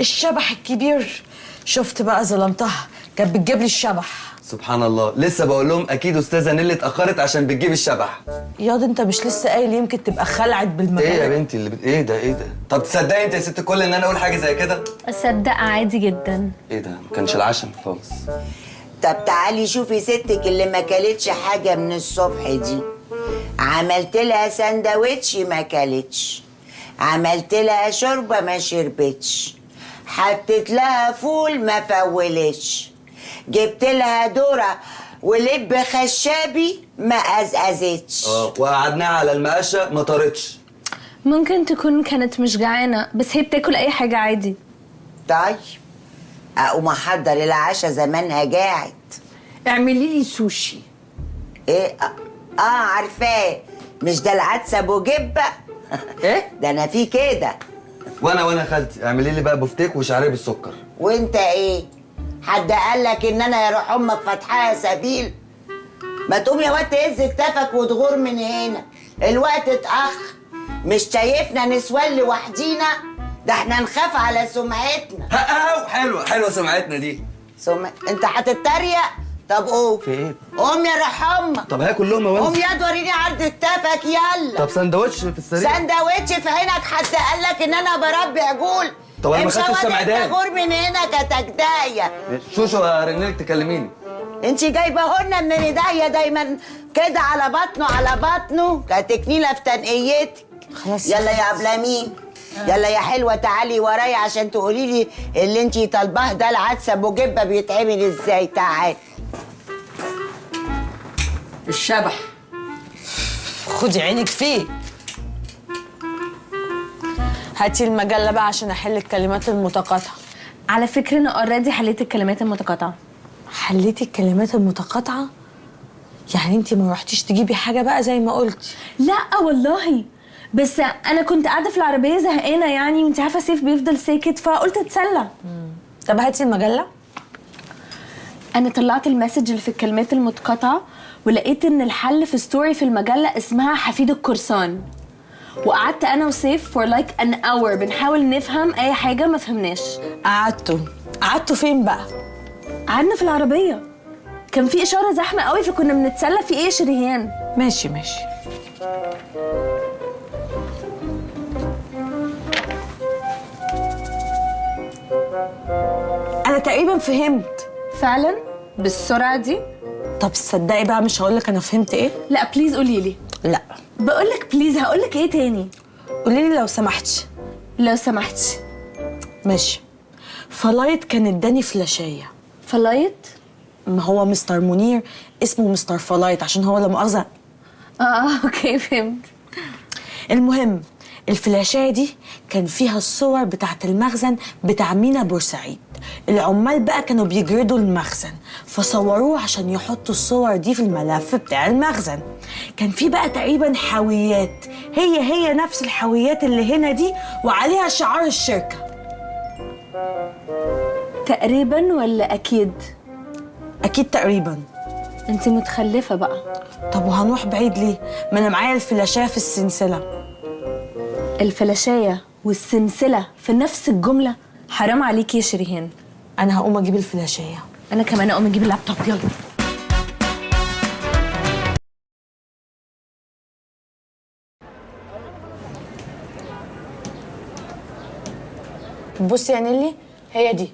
الشبح الكبير. شفت بقى ظلمتها، كانت بتجيب لي الشبح. سبحان الله، لسه بقول لهم اكيد استاذه نيلي اتاخرت عشان بتجيب الشبح. ياض انت مش لسه قايل يمكن تبقى خلعت بالمجال؟ ايه يا بنتي اللي ايه ده؟ طب تصدقي انت يا ست الكل ان انا اقول حاجه زي كده؟ اصدق عادي جدا. ايه ده؟ ما كانش العشم خالص. طب تعالي شوفي ستك اللي ما كلتش حاجه من الصبح دي. عملت لها سندوتش ما كلتش، عملت لها شوربه ما شربتش، حطيت لها فول ما فولتش، جبت لها ذره ولب خشابي ما قزقزتش. وقعدناها على المقشه ما طارتش. ممكن تكون كانت مش جعانه، بس هي بتاكل اي حاجه عادي. طيب اقوم احضر العشاء زمانها جاعت. اعملي لي سوشي. ايه؟ عارفاه، مش ده العدس ابو جبه؟ ايه ده انا في كده. وانا خالتي اعملي لي بقى بفتيك وشعريه بالسكر. وانت ايه؟ حد قال لك ان انا يا روح امك فاتحاها سبيل؟ ما تقوم يا واد تهز كتافك وتغور من هنا، الوقت اتاخر. مش شايفنا نسوان لوحدينا؟ ده احنا نخاف على سمعتنا. حلوه سمعتنا دي. انت هتتريق؟ طب قوم. في ايه؟ قوم يا روح امك. طب هاكل لقمه وانت. قوم يا وريني عرض كتافك يلا. طب سندوتش في السريع. سندوتش في عينك، حد قال لك ان انا بربي عجول؟ طب انا ما خدتش سمعدان. غور من هنا كتجدايه. شوشو هرنلك تكلميني. انت جايبه لنا من ايديا دايما كده على بطنه كتكنيله في تنقيتك. خلاص يلا يا عبلامين، يلا يا حلوه تعالي ورايا عشان تقولي لي اللي انت طالباه ده العدس ابو جبه بيتعمل ازاي. تعالي. الشبح خدي عينك فيه. هاتي المجله بقى عشان احل الكلمات المتقاطعه. على فكره انا اوريدي حليت الكلمات المتقاطعه. حليتي الكلمات المتقاطعه؟ يعني انت ما رحتيش تجيبي حاجه بقى زي ما قلتي؟ لا والله، بس انا كنت قاعده في العربيه زهقانه يعني، وانت عارفه سيف بيفضل ساكت فقلت اتسلى. طب هاتي المجله. انا طلعت المسج اللي في الكلمات المتقاطعه ولقيت ان الحل في ستوري في المجله اسمها حفيد القرصان، وقعدت انا وسيف for like an hour بنحاول نفهم اي حاجه ما فهمناش. قعدتوا فين بقى؟ قعدنا في العربيه، كان في اشاره زحمه قوي فكنا بنتسلى. في ايه يا شريهان؟ ماشي انا تقريبا فهمت. فعلا بالسرعه دي؟ طب تصدقي بقى مش هقولك انا فهمت ايه. لا بليز قولي لي. لا بقولك بليز. هقولك ايه تاني؟ قولي لي لو سمحتي. لو سمحتي. ماشي. فلايت كان اداني فلاشيه. فلايت؟ ما هو مستر منير اسمه مستر فلايت عشان هو لا مؤاخذه. اوكي فهمت. المهم الفلاشايه دي كان فيها الصور بتاعت المخزن بتاع مينا بورسعيد. العمال بقى كانوا بيجردوا المخزن فصوروه عشان يحطوا الصور دي في الملف بتاع المخزن. كان في بقى تقريبا حاويات هي نفس الحاويات اللي هنا دي وعليها شعار الشركه. تقريبا ولا اكيد؟ اكيد تقريبا. انت متخلفه بقى. طب وهنروح بعيد ليه؟ ما انا معايا الفلاشايه في السلسله. الفلاشايه والسلسله في نفس الجمله؟ حرام عليكي يا شريهان. انا هقوم اجيب الفلاشايه. انا كمان اقوم اجيب اللابتوب. يلا. بصي يا نيلي، هي دي.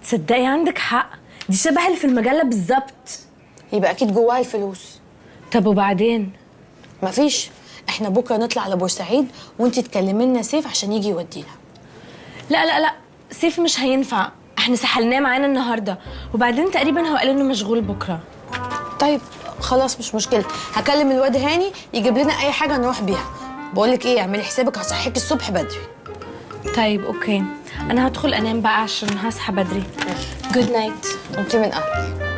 تصدقي عندك حق، دي شبه اللي في المجله بالظبط. يبقى اكيد جواها الفلوس. طب وبعدين؟ مفيش، احنا بكره نطلع على بورسعيد وانتي تكلمي لنا سيف عشان يجي يودينا. لا لا لا، سيف مش هينفع، احنا سحلناه معانا النهارده، وبعدين تقريبا هو قال انه مشغول بكره. طيب خلاص مش مشكله، هكلم الواد هاني يجيب لنا اي حاجه نروح بيها. بقول لك ايه، اعملي حسابك هصحيك الصبح بدري. طيب اوكي، انا هدخل انام بقى عشان هصحى بدري. جود نايت. انت من اهلي.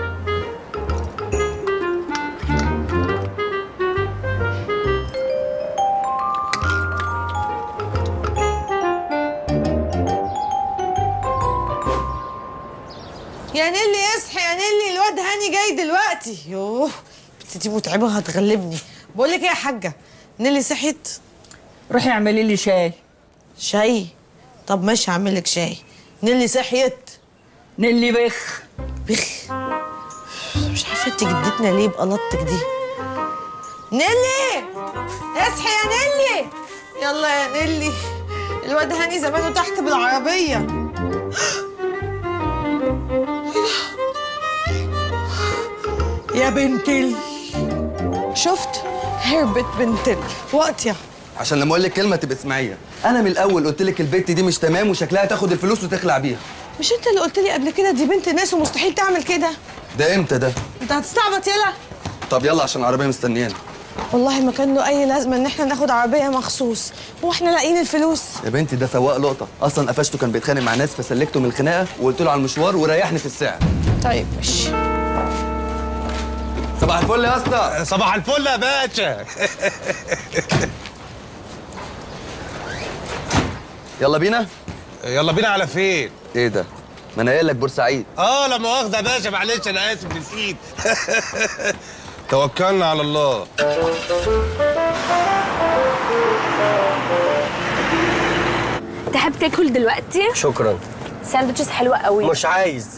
يا نيلي اصحي يا نيلي، الواد هاني جاي دلوقتي. يوه بنتي دي متعبه هتغلبني. بقول لك ايه يا حاجه، نيلي صحيت؟ روحي اعملي لي شاي. شاي؟ طب ماشي هعمل لك شاي. نيلي صحيت؟ نيلي بخ. بخ؟ مش عارفه انت جدتنا ليه بقلطتك دي. نيلي اصحي يا نيلي، يلا يا نيلي، الواد هاني زمانه تحت بالعربيه. يا بنتل، شفت؟ هربت بنتل وقتها. عشان لما اقول لك كلمه تبقى اسمعيها. انا من الاول قلت لك البت دي مش تمام وشكلها تاخد الفلوس وتخلع بيها. مش انت اللي قلت لي قبل كده دي بنت ناس ومستحيل تعمل كده؟ ده امتى ده؟ انت هتستعبط يلا. طب يلا عشان العربيه مستنيانا. والله ما كان له اي لازمه ان احنا ناخد عربيه مخصوص، هو احنا لاقيين الفلوس؟ يا بنتي ده سواق لقطه، اصلا قفشته كان بيتخانق مع ناس فسلكته من الخناقه وقلت له على المشوار وريحني في السعر. طيب ماشي. صباح الفل يا اسطى. صباح الفل يا باشا. يلا بينا. يلا بينا على فين؟ ايه ده؟ ما انا قايل لك بورسعيد. لا مؤاخذة يا باشا، معلش انا اسف نسيت. توكلنا على الله. تحب تاكل دلوقتي؟ شكرا. ساندوتشز حلوه قوي. مش عايز.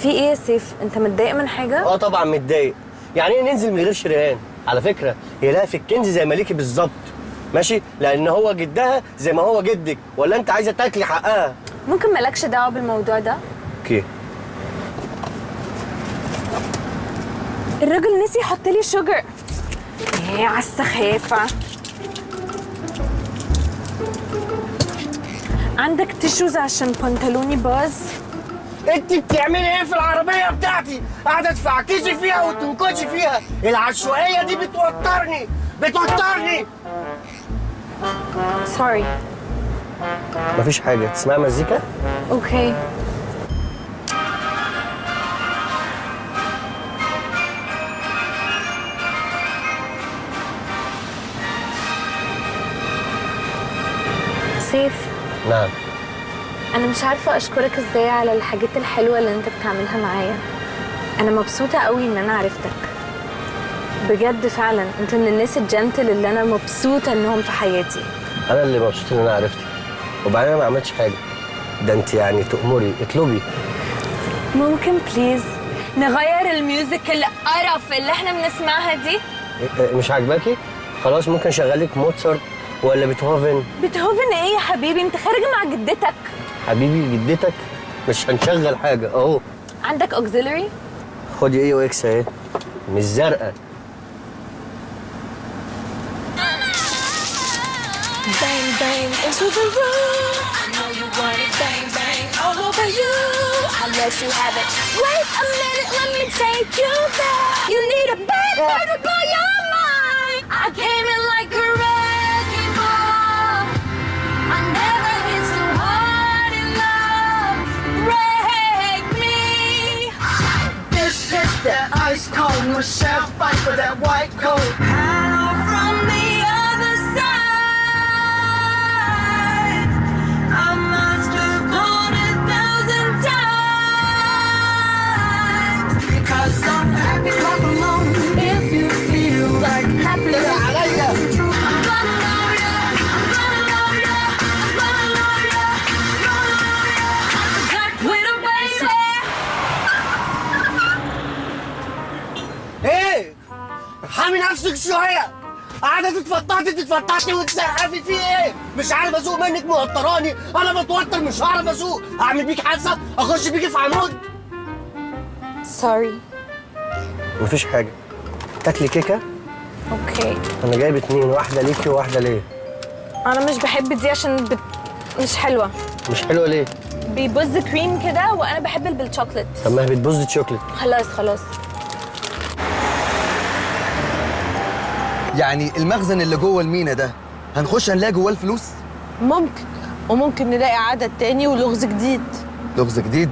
في ايه يا سيف؟ انت متضايق من حاجه؟ طبعا متضايق. يعني ايه ننزل من غير شريان؟ على فكره هي لها في الكنز زي مليكي بالظبط، ماشي؟ لان هو جدها زي ما هو جدك، ولا انت عايزه تاكلي حقها؟ ممكن مالكش دعوه بالموضوع ده؟ اوكي. الراجل نسي يحط لي شوجر. ايه على السخافه. عندك تيشوز عشان بنطلوني باظ؟ انت بتعملي ايه في العربيه بتاعتي؟ قاعده تفعكشي فيها وتنكشي فيها، العشوائيه دي بتوترني بتوترني. سوري. مفيش حاجه، تسمعي مزيكا؟ اوكي. سيف. نعم. أنا مش عارفة أشكرك إزاي على الحاجات الحلوة اللي أنت بتعملها معايا. أنا مبسوطة قوي إن أنا عرفتك. بجد فعلا أنت من الناس الجنتل اللي أنا مبسوطة إنهم في حياتي. انا اللي مبسوط ان انا عرفتك، وبعدين انا ما عملتش حاجه. ده انت يعني تأمري اطلبي. ممكن بليز نغير الميوزك القرف اللي احنا بنسمعها دي؟ مش عاجباكي؟ خلاص ممكن اشغلك موتسارت ولا بيتهوفن. بيتهوفن ايه يا حبيبي؟ انت خارج مع جدتك. حبيبي جدتك مش هنشغل حاجه اهو. عندك اوكسيلري؟ خدي ايه واكس اهي، مش زرقاء. Bang bang into the room. I know you want it. Bang bang all over you. I'll let you have it. Wait a minute, let me take you there. You need a bad boy to blow your mind. I came in like a wrecking ball. I never hit so hard in love. Break me. This is that ice cold Michelle fight for that white coat. Hello from the other side. ايه؟ حامي نفسك شويه. قاعده تتفطعتي وتسقفي في ايه؟ مش عارف اسوق منك موتراني، انا بتوتر مش هعرف اسوق، اعمل بيك حادثه اخش بيكي في عمود. سوري. مفيش حاجه. تاكلي كيكه؟ اوكي. انا جايب 2، واحده ليكي وواحده ليا. انا مش بحب دي عشان مش حلوه. مش حلوه ليه؟ بيبوظ كريم كده وانا بحب بالشوكليت. طب ما هي بتبوظ شوكليت. خلاص. يعني المخزن اللي جوه المينا ده هنخش هنلاقي جواه الفلوس؟ ممكن، وممكن نلاقي عدد تاني ولغز جديد. لغز جديد؟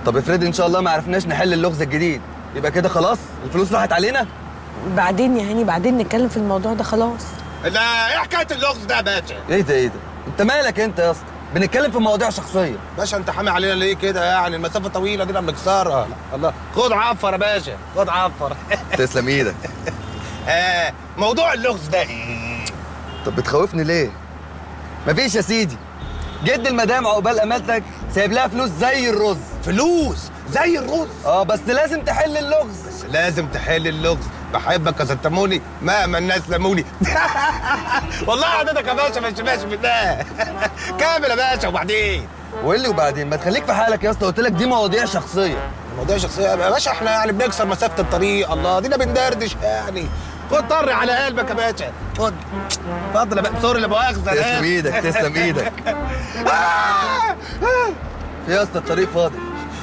طب افرض ان شاء الله ما عرفناش نحل اللغز الجديد، يبقى كده خلاص الفلوس راحت علينا؟ بعدين يا هاني، بعدين نتكلم في الموضوع ده خلاص. لا ايه حكايه اللغز ده يا باشا؟ ايه ده؟ انت مالك انت يا اسطى؟ بنتكلم في مواضيع شخصيه. باشا انت حامي علينا ليه كده يعني؟ المسافه طويله دي بنكسرها. الله، خد عفر يا باشا، خد عفر. تسلم ايدك. موضوع اللغز ده ايه؟ طب بتخوفني ليه؟ مفيش يا سيدي، جد المدام عقبال امالتك سايب لها فلوس زي الرز. فلوس زي الرز؟ بس لازم تحل اللغز. بس لازم تحل اللغز. بحبك يا ستموني مهما الناس لموني. والله عددك يا باشا مش ماشي بالله. كامل يا باشا. وبعدين وايه اللي وبعدين؟ ما تخليك في حالك يا اسطى، قلت لك دي مواضيع شخصيه. مواضيع شخصيه يا باشا؟ احنا يعني بنكسر مسافه الطريق. الله، دينا بندردش يعني. خد طري على قلبك يا باشا، خد. اتفضل يا باشا. سوري لا مؤاخذه. تسلم ايدك، تسلم ايدك. في يا اسطى الطريق فاضي.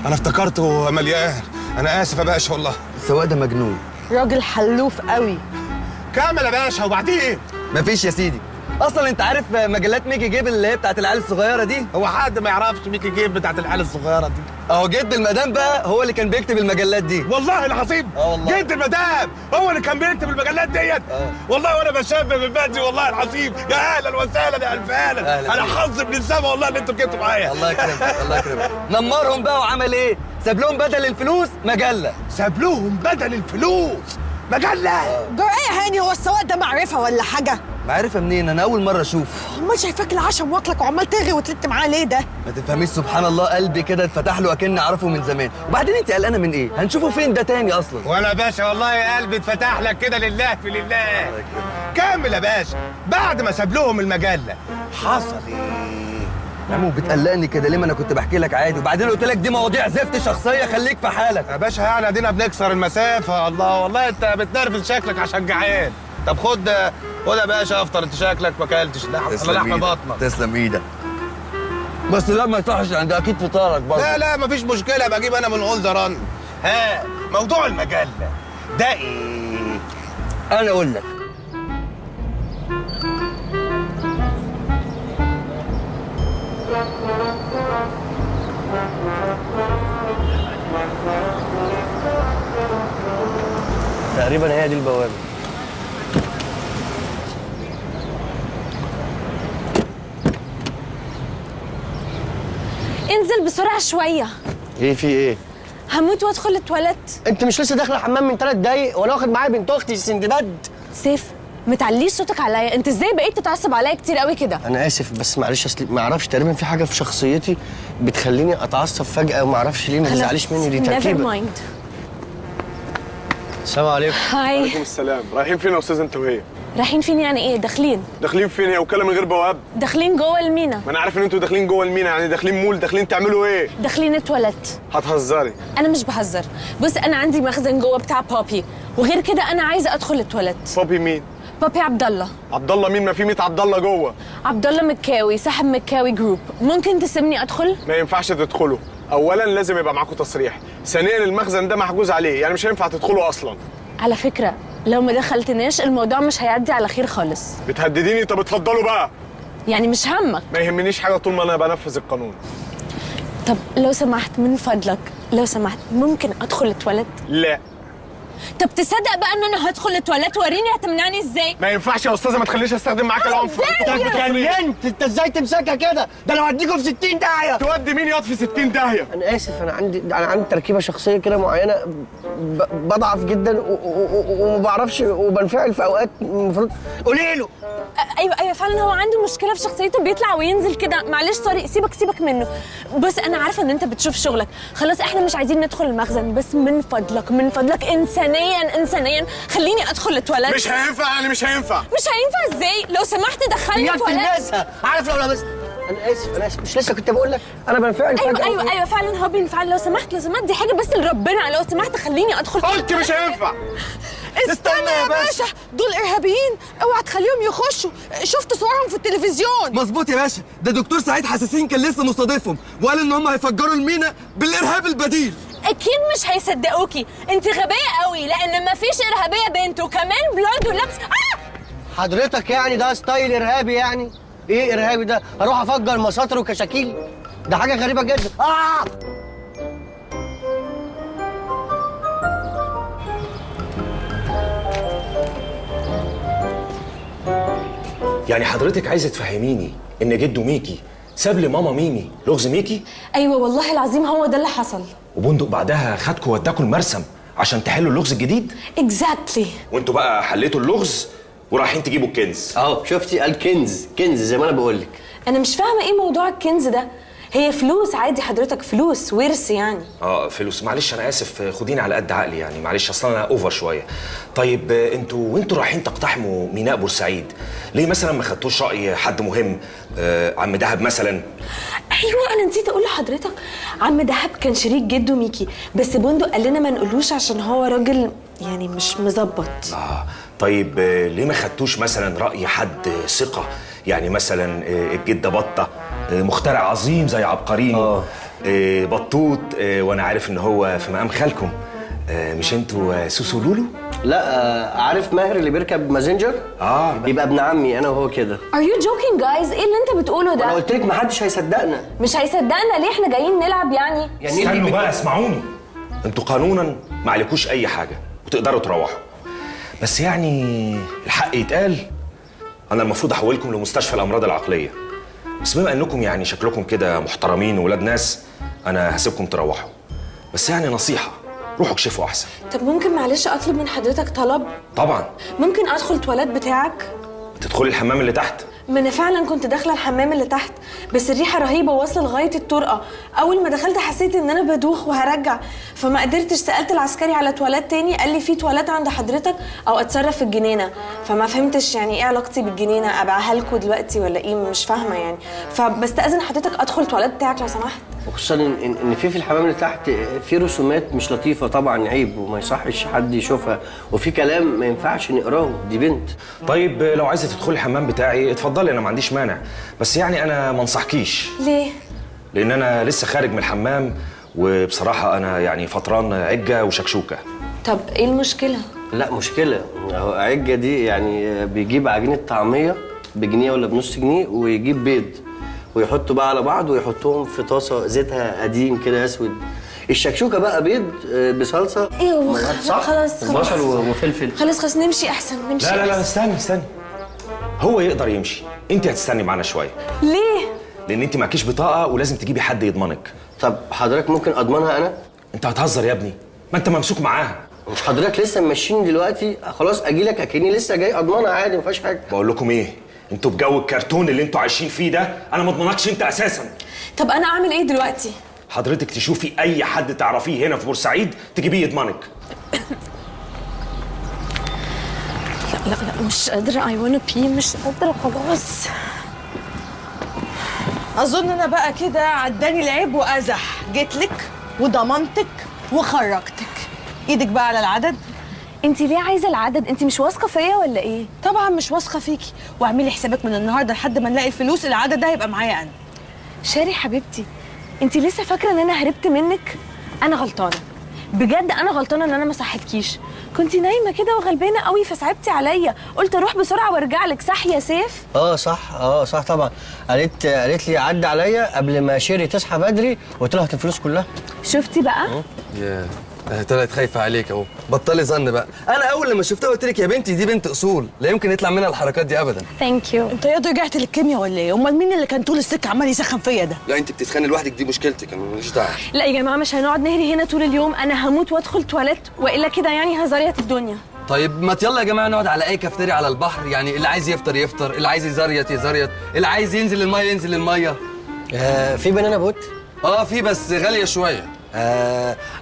انا افتكرته مليان. انا اسف يا باشا والله. السواق ده مجنون. راجل حلوف قوي. كامل يا باشا. وبعدين مفيش يا سيدي. اصلا انت عارف مجلات ميكي جيب اللي هي بتاعت العيال الصغيره دي؟ هو حد ما يعرفش ميكي جيب بتاعت العيال الصغيره دي؟ اهو جد المدام بقى هو اللي كان بيكتب المجلات دي. والله العظيم. والله جد المدام هو اللي كان بيكتب المجلات ديت. والله وانا بشبه من بدري والله العظيم. يا اهلا وسهلا يا الف اهلا. انا حظ من السما والله اللي انتوا جبتوا معايا. الله يكرمك، الله يكرمك. نمرهم بقى وعمل ايه؟ ساب لهم بدل الفلوس مجله. ساب لهم بدل الفلوس مجله؟ جرأة يا هاني، هو السواق ده معرفه ولا حاجه؟ معرفه منين؟ انا اول مره اشوف. امال شايفاك العشم واكلك وعمال ترغي وتلت معاه ليه ده؟ ما تفهميش، سبحان الله قلبي كده اتفتح له اكني اعرفه من زمان. وبعدين انت قلقانه من ايه؟ هنشوفه فين ده تاني اصلا؟ وانا يا باشا والله يا قلبي اتفتح لك كده لله في لله. كامل يا باشا. بعد ما ساب لهم المجله حصل ايه؟ يا عمو بتقلقني كده ليه؟ ما انا كنت بحكي لك عادي، وبعدين قلت لك دي مواضيع زفت شخصيه، خليك في حالك يا باشا. يعني ادينا بنكسر المسافه. الله والله انت بتنرفز شكلك عشان جعان. طب خد يا باشا افطر. انت شكلك ما اكلتش لحم بطنك. تسلم ايدك. بس لا ما يصحش عند اكيد فطارك برضه. لا مفيش مشكله، بجيب انا من اون ذا رن. موضوع المجله ده ايه؟ انا اقول لك. تقريبا هي دي البوابه. انزل بسرعه شويه. ايه في ايه؟ هموت وادخل التواليت. انت مش لسه داخله الحمام من 3 دقايق وانا واخد معايا بنت اختي سندباد؟ سيف، متعليش صوتك عليا. انت ازاي بقيت تتعصب عليا كتير قوي كده؟ انا اسف بس معلش، اصلي ما اعرفش، تقريبا في حاجه في شخصيتي بتخليني اتعصب فجاه وما اعرفش ليه. ما تزعليش مني، دي تركيبه. نيفر مايند. السلام عليكم. هاي. وعليكم السلام. رايحين فين يا استاذ انت وهي؟ رايحين فين يعني ايه؟ داخلين. داخلين فين؟ هي وكاله من غير بواب؟ داخلين جوه المينا. ما انا عارف ان انتوا داخلين جوه المينا، يعني داخلين مول، داخلين تعملوا ايه؟ داخلين التواليت. هتهزري؟ انا مش بهزر. بص انا عندي مخزن جوه بتاع بابي، وغير كده انا عايزه ادخل التواليت. بابي مين؟ بابي عبد الله. عبد الله مين؟ ما في 100 عبد الله جوه. عبد الله مكاوي، صاحب مكاوي جروب. ممكن تسيبني ادخل؟ ما ينفعش تدخلوا. اولا لازم يبقى معاكم تصريح، ثانيا المخزن ده محجوز عليه، يعني مش هينفع تدخلوا اصلا. على فكره لو ما دخلتناش الموضوع مش هيعدي على خير خالص. بتهدديني؟ طب اتفضلوا بقى. يعني مش همك؟ ما يهمنيش حاجه طول ما انا بنفذ القانون. طب لو سمحت من فضلك، لو سمحت ممكن ادخل التواليت؟ لا. طب تصدق بقى ان انا هدخل التواليت؟ وريني هتمنعني ازاي؟ ما ينفعش يا استاذه، ما تخلينيش استخدم معاك العنف. انت اتجننت؟ انت ازاي تمسكها كده؟ ده انا هوديكوا في 60 داهيه. تودي مين ياض في 60 داهيه؟ انا اسف، انا عندي تركيبه شخصيه كده معينه، بضعف جدا وما بعرفش وبنفعل في اوقات المفروض. قولي له. ايوه فعلا هو عنده مشكله في شخصيته، بيطلع وينزل كده. معلش طارق، سيبك منه. بص انا عارفه ان انت بتشوف شغلك، خلاص احنا مش عايزين ندخل المخزن، بس من فضلك انسانيا خليني ادخل التواليت. مش هينفع يعني، مش هينفع. مش هينفع ازاي؟ لو سمحت دخلني التواليت. عارف لو بس انا اسف مش لسه كنت بقول لك انا بنفعل فجأة. ايوه فعلا هو بينفعل. لو سمحت دي حاجه بس لربنا، لو سمحت خليني ادخل. قلت مش هينفع. استنى يا باشا، دول ارهابيين، اوعى تخليهم يخشوا. شفت صورهم في التلفزيون. مظبوط يا باشا، ده دكتور سعيد حساسين كان لسه مستضيفهم وقال ان هم هيفجروا المينا بالارهاب البديل. اكيد مش هيصدقوكي، انت غبيه قوي لان مفيش ارهابيه بنت وكمان بلوند ولابس. حضرتك يعني ده ستايل ارهابي يعني؟ ايه ارهابي ده؟ اروح افجر مساطر وكشاكيل؟ ده حاجه غريبه جدا. يعني حضرتك عايزه تفهميني ان جدو ميكي ساب لي ماما ميمي لغز ميكي؟ ايوه والله العظيم هو ده اللي حصل. وبندق بعدها خدكوا وداكوا المرسم عشان تحلوا اللغز الجديد؟ اكزاكتلي. وانتوا بقى حليتوا اللغز ورايحين تجيبوا الكنز. اهو شفتي قال كنز، كنز زي ما انا بقول لك. انا مش فاهمه ايه موضوع الكنز ده، هي فلوس عادي حضرتك، فلوس ورث يعني. فلوس، معلش انا اسف، خديني على قد عقلي يعني، معلش اصلا انا اوفر شويه. طيب انتوا رايحين تقتحموا ميناء بورسعيد، ليه مثلا ما خدتوش راي حد مهم؟ عم دهب مثلا. ايوه انا نسيت اقول لحضرتك، عم دهب كان شريك جدو ميكي، بس بندق قال لنا ما نقولوش عشان هو راجل يعني مش مظبط. طيب ليه ما خدتوش مثلا راي حد ثقه؟ يعني مثلا الجده بطه، مخترع عظيم زي عبقريني. بطوط، وانا عارف ان هو في مقام خالكم. مش انتوا سوسو لولو؟ لا عارف ماهر اللي بيركب مازنجر؟ يبقى ابن عمي انا وهو كده. Are you joking guys؟ ايه اللي انت بتقوله ده؟ انا قلت لك محدش هيصدقنا. مش هيصدقنا ليه؟ احنا جايين نلعب يعني. استنوا بقى اسمعوني، انتوا قانونا ما عليكوش اي حاجه وتقدروا تروحوا، بس يعني الحق يتقال، انا المفروض احولكم لمستشفى الامراض العقليه، بس بما انكم يعني شكلكم كده محترمين وولاد ناس انا هسيبكم تروحوا، بس يعني نصيحه روحوا اكشفوا احسن. طب ممكن معلش اطلب من حضرتك طلب؟ طبعا. ممكن ادخل التواليت بتاعك؟ تدخلي الحمام اللي تحت؟ ما انا فعلا كنت داخله الحمام اللي تحت، بس الريحه رهيبه واصله لغايه الطرقه. اول ما دخلت حسيت ان انا بدوخ وهرجع، فما قدرتش، سالت العسكري على تواليت تاني، قال لي في تواليت عند حضرتك او اتصرف في الجنينه، فما فهمتش يعني ايه علاقتي بالجنينه، ابيعها لكم دلوقتي ولا ايه؟ مش فاهمه يعني، فبستاذن حضرتك ادخل التواليت بتاعك لو سمحت. وخصوصا ان في الحمام اللي تحت في رسومات مش لطيفه، طبعا عيب وما يصحش حد يشوفها، وفي كلام ما ينفعش نقراه، دي بنت. طيب لو عايزه تدخلي الحمام بتاعي اتفضلي، انا ما عنديش مانع، بس يعني انا ما انصحكيش. ليه؟ لان انا لسه خارج من الحمام وبصراحه انا يعني فطران عجه وشكشوكه. طب ايه المشكله؟ لا مشكله، هو عجه دي يعني بيجيب عجينه طعميه بجنيه ولا بنص جنيه ويجيب بيض ويحطوا بقى على بعض ويحطوهم في طاسه زيتها قديم كده اسود. الشكشوكه بقى بيض بصلصه. ايوه صح؟ خلاص بصل وفلفل. خلاص نمشي احسن، نمشي. لا استني، هو يقدر يمشي، انت هتستني معانا شويه. ليه؟ لان انت معكيش بطاقه ولازم تجيبي حد يضمنك. طب حضرتك ممكن اضمنها انا؟ انت هتهزر يا ابني، ما انت ممسوك معاها. مش حضرتك لسه ماشيين دلوقتي؟ خلاص اجي لك اكني لسه جاي، اضمنها عادي ما فيهاش حاجه. بقول لكم ايه، انتوا بجو الكرتون اللي انتوا عايشين فيه ده انا ما اضمنكش انت اساسا. طب انا اعمل ايه دلوقتي؟ حضرتك تشوفي اي حد تعرفيه هنا في بورسعيد تجيبيه يضمنك. لا مش قادره، I wanna pee، مش قادره خلاص. اظن انا بقى كده عداني العيب وازح، جيتلك وضمنتك وخرجتك. ايدك بقى على العدد. انت ليه عايزه العدد؟ انت مش واثقه فيا ولا ايه؟ طبعا مش واثقه فيكي، واعملي حسابك من النهارده لحد ما نلاقي الفلوس العدد ده هيبقى معايا انا. شاري حبيبتي، انت لسه فاكره ان انا هربت منك؟ انا غلطانه بجد، انا غلطانه ان انا ما صحتكيش، كنت نايمه كده وغلبانه قوي فصعبتي عليا، قلت اروح بسرعه وارجع لك. صح يا سيف؟ صح طبعا. قالت لي عدى عليا قبل ما شيري تصحى بدري وطلعت الفلوس كلها. شفتي بقى؟ ياه طلعت خايفه عليك اهو. بطلي ظن بقى، انا اول لما شفتها قلت لك يا بنتي دي بنت اصول، لا يمكن يطلع منها الحركات دي ابدا. ثانك يو. انت يا رجعت للكيمياء ولا ايه؟ امال مين اللي كان طول السكه عمال يسخن فيا ده؟ لا انت بتتخانقي لوحدك، دي مشكلتك، انا ماليش دعوه. لا يا جماعه مش هنقعد نهري هنا طول اليوم، انا هموت وادخل تواليت والا كده يعني هزريت الدنيا. طيب ما يلا يا جماعه نقعد على اي كافتيريا على البحر، يعني اللي عايز يفطر يفطر، اللي عايز يزريط يزريط، اللي عايز ينزل الميه ينزل الميه. في بنانا بوت؟ في بس غاليه شويه.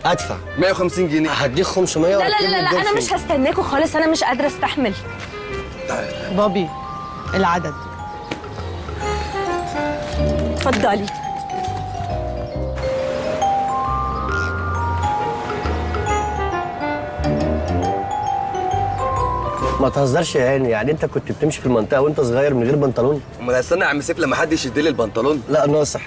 ادفع 150 جنيه. هديك 500. لا انا مش هستناكوا خالص، انا مش قادره استحمل. بابي العدد. اتفضلي. ما تهزرش يا هاني، يعني انت كنت بتمشي في المنطقه وانت صغير من غير بنطلون؟ امال هستنى يا عم سيف لما حد يشد لي البنطلون؟ لا ناصح.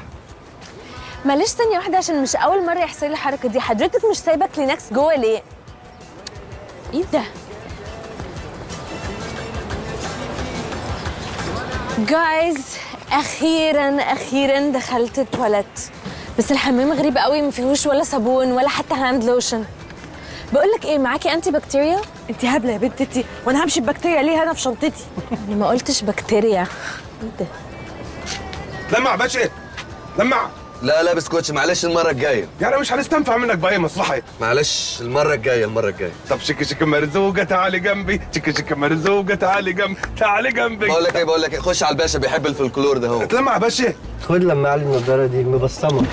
معلش ثانيه واحده، عشان مش اول مره يحصل لي الحركه دي. حضرتك مش سايبه كلينكس جوه ليه؟ ايه ده؟ جايز، اخيرا دخلت التواليت، بس الحمام غريب قوي، ما فيهوش ولا صابون ولا حتى هاند لوشن. بقول لك ايه، معاكي انتي بكتيريا؟ انت هبله يا بنت انت، وانا همشي ببكتيريا ليه انا في شنطتي؟ انا ما قلتش بكتيريا. ايه ده؟ لمع باشا، لمع. لا لا بسكوتش، معلش المره الجايه. يعني مش هنستنفع منك باي مصلحه. معلش المره الجايه. طب شك مرزوقه تعالي جنبي، شك مرزوقه تعالي جنبي. بقول لك ايه، خش على الباشا بيحب الفلكلور ده. هو اتلمع يا باشا. خد لما علي النضاره دي مبصمه.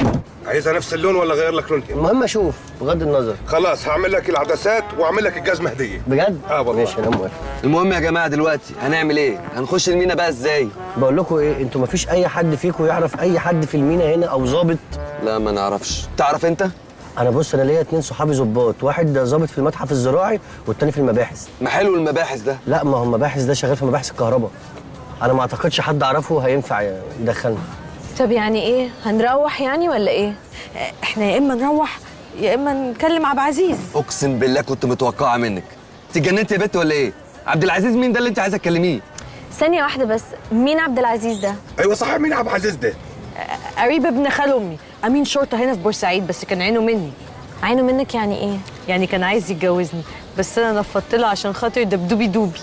عايزها نفس اللون ولا اغير لك لون؟ المهم اشوف بغض النظر. خلاص هعمل لك العدسات واعمل لك الجزمه هديه. بجد؟ والله. ماشي انا موافق. المهم يا جماعه دلوقتي هنعمل ايه؟ هنخش المينا بقى ازاي؟ بقول لكم ايه، انتوا مفيش اي حد فيكم يعرف اي حد في المينا هنا او ظابط؟ لا ما نعرفش. تعرف انت؟ انا بص، انا ليا 2 صحابي ظباط، واحد ظابط في المتحف الزراعي والتاني في المباحث. ما حلو المباحث ده. لا ما هو المباحث ده شغال في مباحث الكهرباء. انا ما اعتقدش حد اعرفه هينفع يدخلنا. طب يعني ايه، هنروح يعني ولا ايه؟ احنا يا اما نروح يا اما نكلم عبد العزيز. اقسم بالله كنت متوقعه منك. انت اتجننت يا بت ولا ايه؟ عبد العزيز مين ده اللي انت عايزه تكلميه؟ ثانيه واحده بس، مين عبد العزيز ده؟ ايوه صح، مين عبد العزيز ده؟ قريب ابن خال امي، امين شرطه هنا في بورسعيد، بس كان عينه مني. عينه منك يعني ايه؟ يعني كان عايز يتجوزني، بس انا نفضت له عشان خاطر دبدوبي دوبي.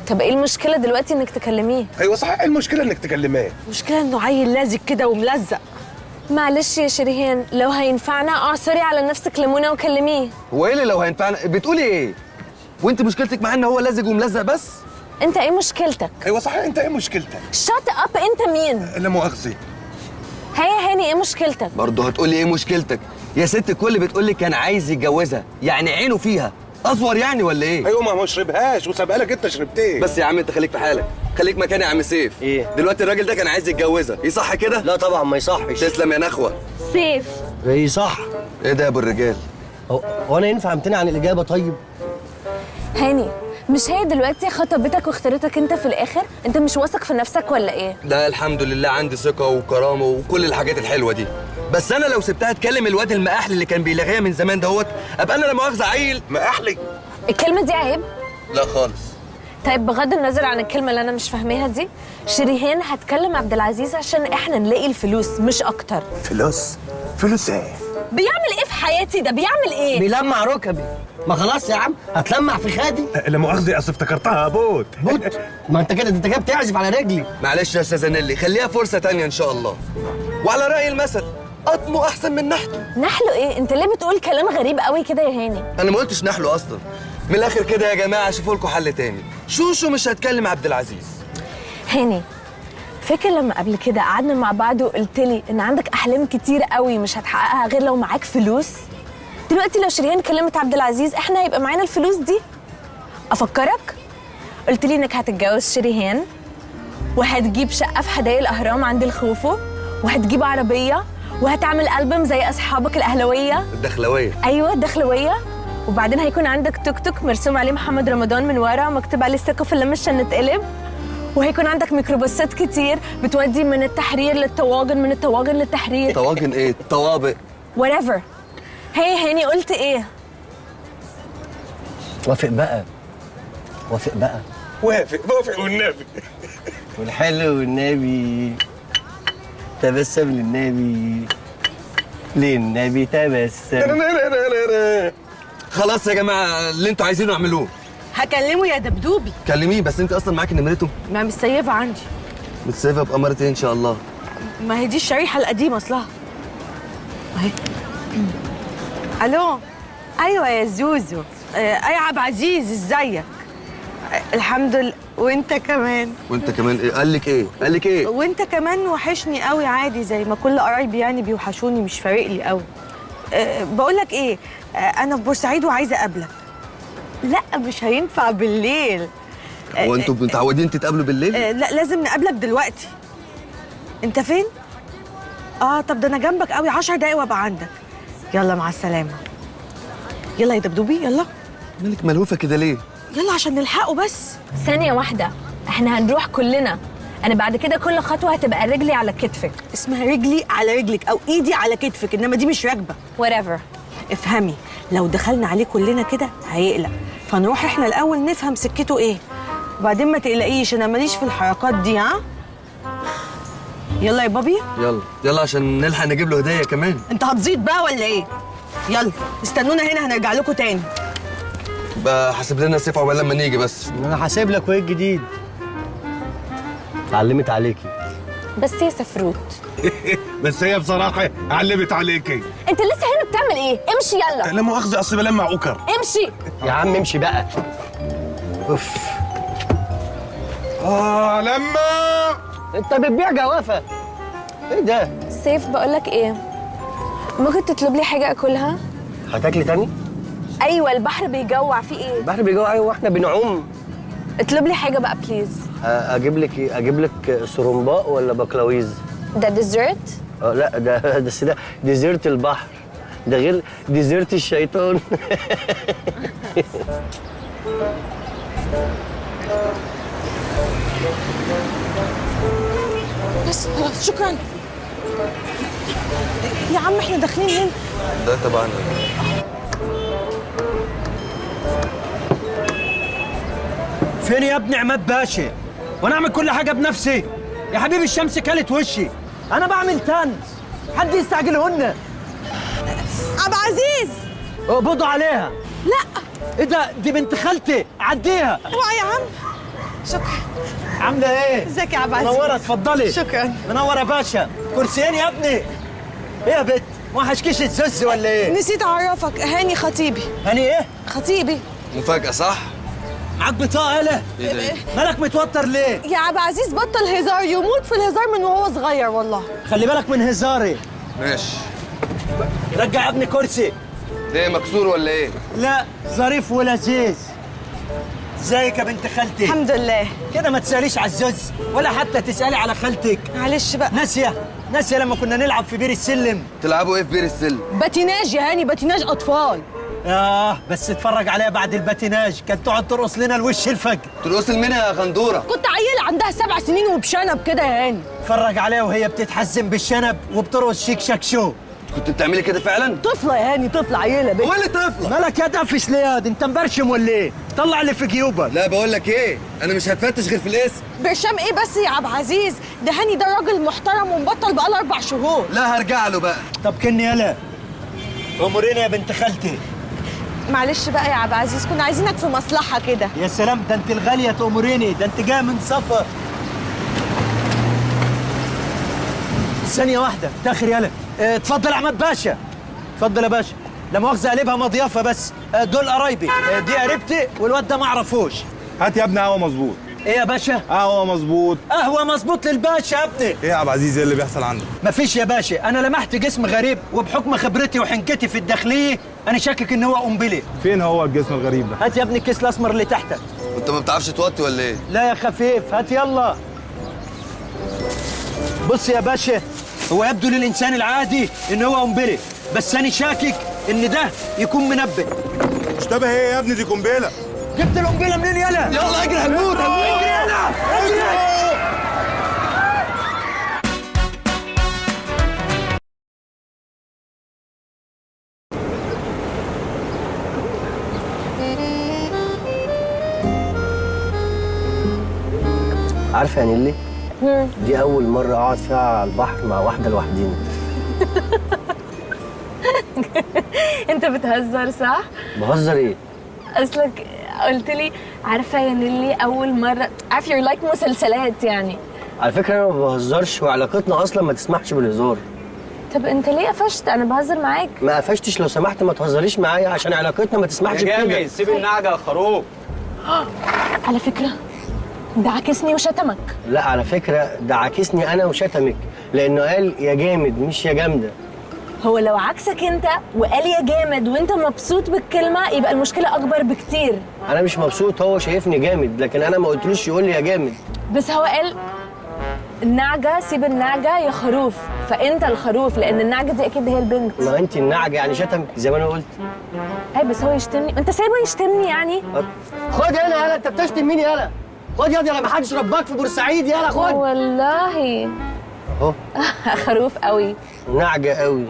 طب ايه المشكله دلوقتي انك تكلميه؟ ايوه صح، المشكله انك تكلميه. المشكله انه عيل لازق كده وملزق. معلش يا شريهان، لو هينفعنا اعصري على نفسك ليمونه وكلميه. هو ايه اللي لو هينفعنا؟ بتقولي ايه؟ وانت مشكلتك معاه ان هو لازق وملزق بس؟ انت ايه مشكلتك؟ ايوه صح، انت ايه مشكلتك؟ شات اب، انت مين؟ لا مؤاخذه. هيا هاني، ايه مشكلتك؟ برضه هتقولي ايه مشكلتك؟ يا ست الكل بتقولي كان عايز يتجوزها، يعني عينه فيها اصور يعني ولا ايه؟ ايوه ما شربهاش وسابها لك انت شربتيه. بس يا عم انت خليك في حالك، خليك مكاني يا عم سيف. ايه؟ دلوقتي الراجل ده كان عايز يتجوزها، يصح كده؟ لا طبعا ما يصحش. تسلم يا نخوه. سيف ايه صح؟ ايه ده يا ابو الرجال؟ هو انا ينفع امتنع عن الاجابه؟ طيب هاني، مش هي دلوقتي خطبتك واختارتك انت في الاخر؟ انت مش واثق في نفسك ولا ايه؟ ده الحمد لله عندي ثقه وكرامه وكل الحاجات الحلوه دي، بس انا لو سبتها تكلم الواد المقاحلي اللي كان بيلاغيها من زمان دهوت، ابقى انا لا مؤاخذه عيل مقاحلي. الكلمه دي عيب؟ لا خالص. طيب بغض النظر عن الكلمه اللي انا مش فاهماها دي، شريهان هتكلم عبد العزيز عشان احنا نلاقي الفلوس مش اكتر. فلوس ايه؟ بيعمل ايه في حياتي ده؟ بيعمل ايه؟ بيلمع ركبي. ما خلاص يا عم، هتلمع في خادي. لا مؤاخذه، اصل افتكرتها بوت. ما انت كده بتعزف على رجلي. معلش يا استاذه نيلي، خليها فرصه تانية ان شاء الله. وعلى راي المثل، قطمه احسن من نحته. نحله ايه؟ انت ليه بتقول كلام غريب قوي كده يا هاني؟ انا ما قلتش نحله اصلا. من الاخر كده يا جماعه، شوفوا لكم حل تاني. شوشو مش هتكلم عبد العزيز. هاني، فاكر لما قبل كده قعدنا مع بعض وقلت لي ان عندك احلام كتير قوي مش هتحققها غير لو معاك فلوس؟ دلوقتي لو شريهان كلمت عبد العزيز احنا هيبقى معانا الفلوس دي. افكرك، قلت لي انك هتتجوز شريهان وهتجيب شقه في حدائق الاهرام عند الخوفو وهتجيب عربيه وهتعمل ألبوم زي اصحابك الاهلاويه. الدخلويه. ايوه الدخلويه. وبعدين هيكون عندك توك توك مرسوم عليه محمد رمضان من ورا ومكتوب عليه الثقه في اللي مش هنتقلب. وهيكون عندك ميكروباصات كتير بتودي من التحرير للطواجن، من الطواجن للتحرير. طواجن ايه؟ طوابق. whatever. هي هاني قلت ايه؟ وافق بقى. وافق والنبي. والحلو والنبي تبسم للنبي، للنبي تبسم. خلاص يا جماعه، اللي انتوا عايزينه اعملوه. هكلمه يا دبدوبي. كلميه، بس انت اصلا معاكي نمرته؟ ما متسيفه عندي. متسيبها بأمارة ايه ان شاء الله؟ ما هي دي الشريحه القديمه اصلها اهي. الو. ايوه يا زوزو. اي عبد العزيز، ازيك؟ الحمد لله. وانت كمان. وانت كمان ايه؟ قال لك ايه؟ وانت كمان وحشني قوي، عادي زي ما كل قرايبي يعني بيوحشوني، مش فارق لي قوي. بقول لك ايه، انا في بورسعيد وعايزه اقابلك. لا مش هينفع بالليل. هو انتوا متعودين تتقابلوا بالليل؟ لا لازم نقابلك دلوقتي. انت فين؟ طب ده انا جنبك قوي، 10 دقايق وابقى عندك. يلا مع السلامه. يلا يا دبدوبي يلا. مالك ملهوفه كده ليه؟ يلا عشان نلحقه بس. ثانيه واحده، احنا هنروح كلنا. انا بعد كده كل خطوه هتبقى رجلي على كتفك. اسمها رجلي على رجلك او ايدي على كتفك، انما دي مش راكبه. whatever. افهمي، لو دخلنا عليه كلنا كده هيقلق، فنروح احنا الاول نفهم سكته ايه، وبعدين ما تقلقيش انا ماليش في الحركات دي. ها يلا يا بابي. يلا يلا عشان نلحق نجيب له هديه كمان. انت هتزيد بقى ولا ايه؟ يلا استنونا هنا هنرجع لكم تاني. بقى حاسب لنا سيف عقبال لما نيجي بس. انا حاسب لك وايه الجديد؟ اتعلمت عليكي. بس يا سفروت بس هي بصراحه علمت عليكي. انت لسه هنا بتعمل ايه؟ امشي يلا. لا مؤاخذه، اصل بلمع اوكر. امشي يا عم امشي بقى. اوف. لما انت بتبيع جوافه؟ ايه ده؟ سيف بقولك ايه، ممكن تطلب لي حاجه اكلها؟ هتاكلي تاني؟ ايوه البحر بيجوع. في ايه؟ البحر بيجوع ايوه واحنا بنعوم. اطلب لي حاجه بقى بليز. اجيب لك ايه؟ اجيب لك سرمباء ولا بقلاويز؟ ده ديزرت؟ لا ده بس ده ديزرت البحر، ده غير ديزرت الشيطان. بس خلاص شكرا يا عم. احنا داخلين هنا. ده طبعا. فين يا ابني عماد باشا؟ وانا اعمل كل حاجه بنفسي؟ يا حبيبي الشمس كلت وشي، انا بعمل تنس، حد يستعجلهن. عبد العزيز اقبضوا عليها. لا ايه ده؟ دي بنت خالتي، عديها. اوعى يا عم. شكرا. عامله ايه؟ ازيك يا عبد العزيز؟ منوره، اتفضلي. شكرا. منوره يا باشا. كرسيين يا ابني. ايه يا بت؟ ما وحشكيش الزز ولا ايه؟ نسيت اعرفك، هاني خطيبي. هاني ايه؟ خطيبي. مفاجأة صح؟ معاك بطاقه يالا؟ ايه ده؟ مالك متوتر ليه؟ يا عبد العزيز بطل هزار، يموت في الهزار من وهو صغير والله. خلي بالك من هزاري. ماشي. رجع يا ابني كرسي. ليه مكسور ولا ايه؟ لا ظريف ولذيذ. ازيك يا بنت خالتي؟ الحمد لله. كده ما تساليش على الزوز ولا حتى تسالي على خالتك. معلش بقى. ناسيه لما كنا نلعب في بير السلم. تلعبوا ايه في بير السلم؟ باتيناج يا هاني، باتيناج اطفال. بس اتفرج عليها بعد الباتيناج، كانت تقعد ترقص لنا الوش الفجر. ترقص منها يا غندوره. كنت عيله عندها 7 سنين وبشنب كده يا هاني. اتفرج عليها وهي بتتحزن بالشنب وبترقص شيك شاك شو. كنت بتعملي كده فعلا؟ طفله يا هاني، طفله عيله بنت. هو اللي طفله؟ مالك يا دافش ليه؟ انت مبرشم ولا ايه؟ طلع اللي في جيوبك. لا بقول لك ايه، انا مش هتفتش غير في الاسم. برشام ايه بس يا عبد العزيز؟ ده هاني ده راجل محترم ومبطل بقاله 4 شهور. لا هرجع له بقى. طب كني يالا اموريني يا بنت خالتي. معلش بقى يا عبد العزيز، كنا عايزينك في مصلحه كده. يا سلام، ده انت الغاليه تأمريني، ده انت جايه من سفر. ثانيه واحده تاخر يالا. اتفضل يا عماد باشا. اتفضل يا باشا. لا مؤاخذه قلبها مضيافه بس. دول قرايبي. دي قريبتي والواد ده ما اعرفوش. هات يا ابني قهوه مظبوط. ايه يا باشا؟ قهوه مظبوط. قهوه مظبوط للباشا يا ابني. ايه يا عبد العزيز، ايه اللي بيحصل عندك؟ مفيش يا باشا، انا لمحت جسم غريب وبحكم خبرتي وحنكتي في الداخليه انا شاكك ان هو قنبله. فين هو الجسم الغريب ده؟ هات يا ابني الكيس الاسمر اللي تحتك. انت ما بتعرفش توطي ولا ايه؟ لا يا خفيف، هات يلا. بص يا باشا، هو يبدو للانسان العادي ان هو قنبله، بس انا شاكك ان ده يكون منبه. اشتبه ايه يا ابني؟ دي قنبله. جبت القنبله منين يلا؟ يلا اجري هنموت اجري يلا اجري. عارفه يا نيلي؟ دي اول مره اقعد فيها على البحر مع واحده لوحدينا. انت بتهزر صح؟ بهزر ايه؟ اصلك قلت لي عارفه يا نيلي اول مره، عارف يور لايك مسلسلات يعني. على فكره انا ما بهزرش وعلاقتنا اصلا ما تسمحش بالهزار. طب انت ليه قفشت؟ انا بهزر معاك. ما قفشتش، لو سمحت ما تهزريش معايا عشان علاقتنا ما تسمحش بكده. يا جامد سيب النعجه يا خروف. على فكره ده عكسني وشتمك. لا على فكره ده عاكسني انا وشتمك، لانه قال يا جامد مش يا جامده. هو لو عكسك انت وقال يا جامد وانت مبسوط بالكلمه يبقى المشكله اكبر بكتير. انا مش مبسوط، هو شايفني جامد لكن انا ما قلتلوش يقول لي يا جامد. بس هو قال النعجه سيب النعجه يا خروف، فانت الخروف لان النعجه دي اكيد هي البنت. ما انت النعجه يعني شتمك زي ما انا قلت. اي بس هو يشتمني، انت سايبه يشتمني يعني؟ خد هنا يالا، انت بتشتم مين يالا؟ خد يالا، ما حدش رباك في بورسعيد يالا، خد. والله اهو خروف قوي، نعجه قوي.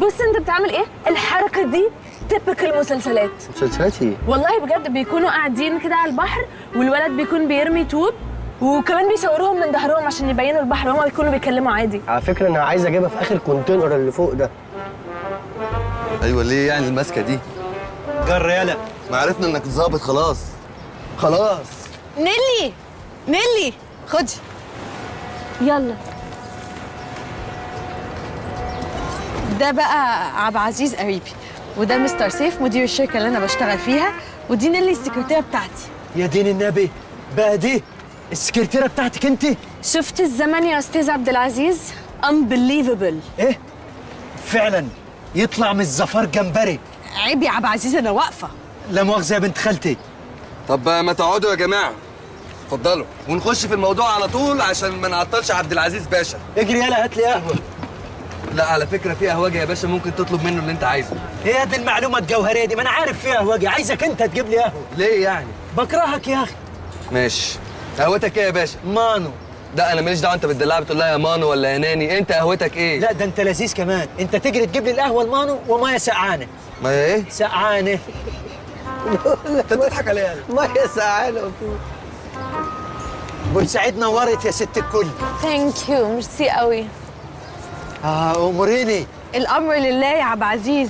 بص انت بتعمل ايه؟ الحركه دي تبك المسلسلات. مسلسلات ايه؟ والله بجد بيكونوا قاعدين كده على البحر والولد بيكون بيرمي طوب وكمان بيصوروهم من ظهرهم عشان يبينوا البحر وهما بيكونوا بيتكلموا عادي. على فكره انا عايز اجيبها في اخر كونتينر اللي فوق ده. ايوه ليه يعني الماسكه دي؟ جر يالا. ما عرفنا انك ظابط خلاص. خلاص. نيلي خدي. يلا. ده بقى عبد العزيز قريبي، وده مستر سيف مدير الشركه اللي انا بشتغل فيها، ودي نيلي السكرتيره بتاعتي. يا دين النبي بقى دي السكرتيره بتاعتك انت؟ شفت الزمن يا استاذ عبد العزيز؟ unbelievable. ايه؟ فعلا يطلع من الزفار جمبري. عيب يا عبد العزيز انا واقفه. لا مؤاخذه يا بنت خالتي. طب ما تقعدوا يا جماعه، اتفضلوا ونخش في الموضوع على طول عشان ما نعطلش عبد العزيز باشا. اجري يالا هات لي قهوه. لا على فكره في قهوجي يا باشا، ممكن تطلب منه اللي انت عايزه. ايه دي المعلومه الجوهريه دي؟ ما انا عارف فيها قهوجي، عايزك انت تجيب لي قهوه. ليه يعني؟ بكرهك يا اخي. ماشي. قهوتك ايه يا باشا؟ مانو. لا انا ماليش دعوه، انت بتدلعها بتقول لها يا مانو ولا يا ناني، انت قهوتك ايه؟ لا ده انت لذيذ كمان، انت تجري تجيب لي القهوه المانو وميه سقعانه. ميه ايه؟ سقعانه. انت بتضحك عليها. ميه سقعانه. بورسعيد نورت يا ست الكل. ثانك يو، ميرسي قوي. اموريني. الامر لله يا عبد العزيز،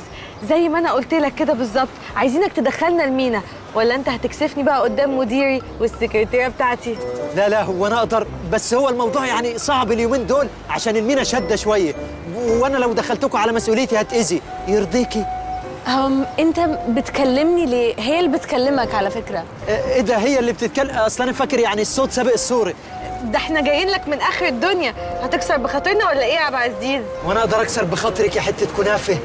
زي ما انا قلت لك كده بالظبط، عايزينك تدخلنا المينا، ولا انت هتكسفني بقى قدام مديري والسكرتيره بتاعتي؟ لا هو انا اقدر، بس هو الموضوع يعني صعب اليومين دول عشان المينا شاده شويه، وانا لو دخلتكم على مسؤوليتي هتاذي. يرضيكي؟ انت بتكلمني ليه؟ هي اللي بتكلمك على فكره. ايه ده هي اللي بتتكلم؟ اصل انا فاكر يعني الصوت سابق الصوره. ده احنا جايين لك من اخر الدنيا، هتكسر بخاطرنا ولا ايه يا عبد العزيز؟ وانا اقدر اكسر بخاطرك يا حته كنافه؟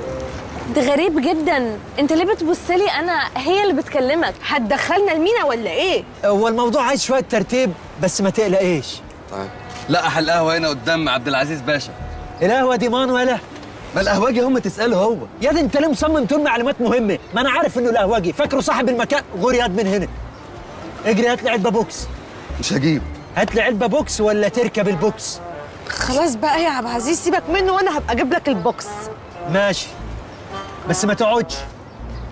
ده غريب جدا، انت ليه بتبصلي؟ انا هي اللي بتكلمك. هتدخلنا المينا ولا ايه؟ هو الموضوع عايز شويه ترتيب بس ما تقلقيش. طيب لا احل قهوه هنا قدام عبد العزيز باشا. القهوه دي مان ولا؟ ما القهوجي هم تساله هو. يا دي انت ليه مصمم تقول معلومات مهمه؟ ما انا عارف انه القهوجي، فاكره صاحب المكان. غور ياد من هنا. اجري هات لي علبه بوكس. مش هجيب. هات لي علبه بوكس ولا تركب البوكس؟ خلاص بقى يا عبد العزيز سيبك منه وانا هبقى اجيب لك البوكس. ماشي بس ما تقعدش.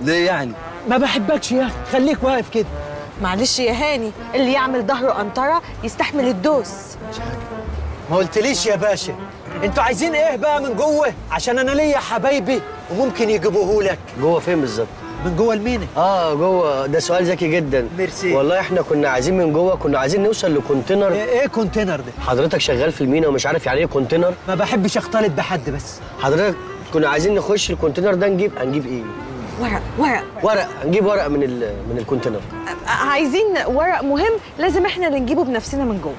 ليه يعني؟ ما بحبكش يا اخي، خليك واقف كده. معلش يا هاني، اللي يعمل ظهره قنطره يستحمل الدوس. ما قلتليش يا باشا انتوا عايزين ايه بقى من جوه؟ عشان انا ليا حبايبي وممكن يجيبوهولك. جوه فين بالظبط؟ من جوه المينا. جوه. ده سؤال ذكي جدا. ميرسي. والله احنا كنا عايزين من جوه، كنا عايزين نوصل لكونتينر. ايه كونتينر ده؟ حضرتك شغال في المينا ومش عارف يعني ايه كونتينر؟ ما بحبش اختلط بحد بس. حضرتك كنا عايزين نخش الكونتينر ده، هنجيب ايه؟ ورق. هنجيب ورق من الكونتينر. عايزين ورق مهم لازم احنا اللي نجيبه بنفسنا من جوه.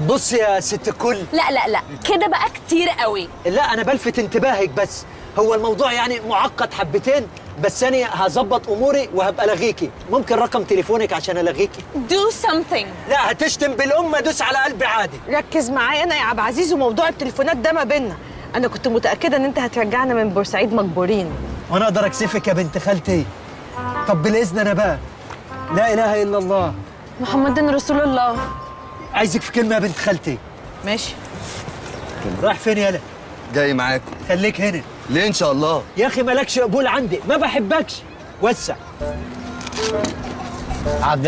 بص يا ست الكل. لا كده بقى كتير قوي. لا انا بلفت انتباهك بس، هو الموضوع يعني معقد حبتين، بس انا هظبط اموري وهبقى الغيكي. ممكن رقم تليفونك عشان الغيكي؟ do something. لا هتشتم بالامه دوس على قلبي عادي. ركز معايا انا يا عبد العزيز، وموضوع التليفونات ده ما بيننا. انا كنت متاكده ان انت هترجعنا من بورسعيد مجبورين. وانا اقدر اكسفك يا بنت خالتي؟ طب بالاذن انا بقى. لا اله الا الله محمد رسول الله. عايزك في كلمه يا بنت خالتي. ماشي. رايح فين يالا؟ جاي معاك. خليك هنا. ليه ان شاء الله؟ يا اخي مالكش قبول عندي، ما بحبكش. وسع.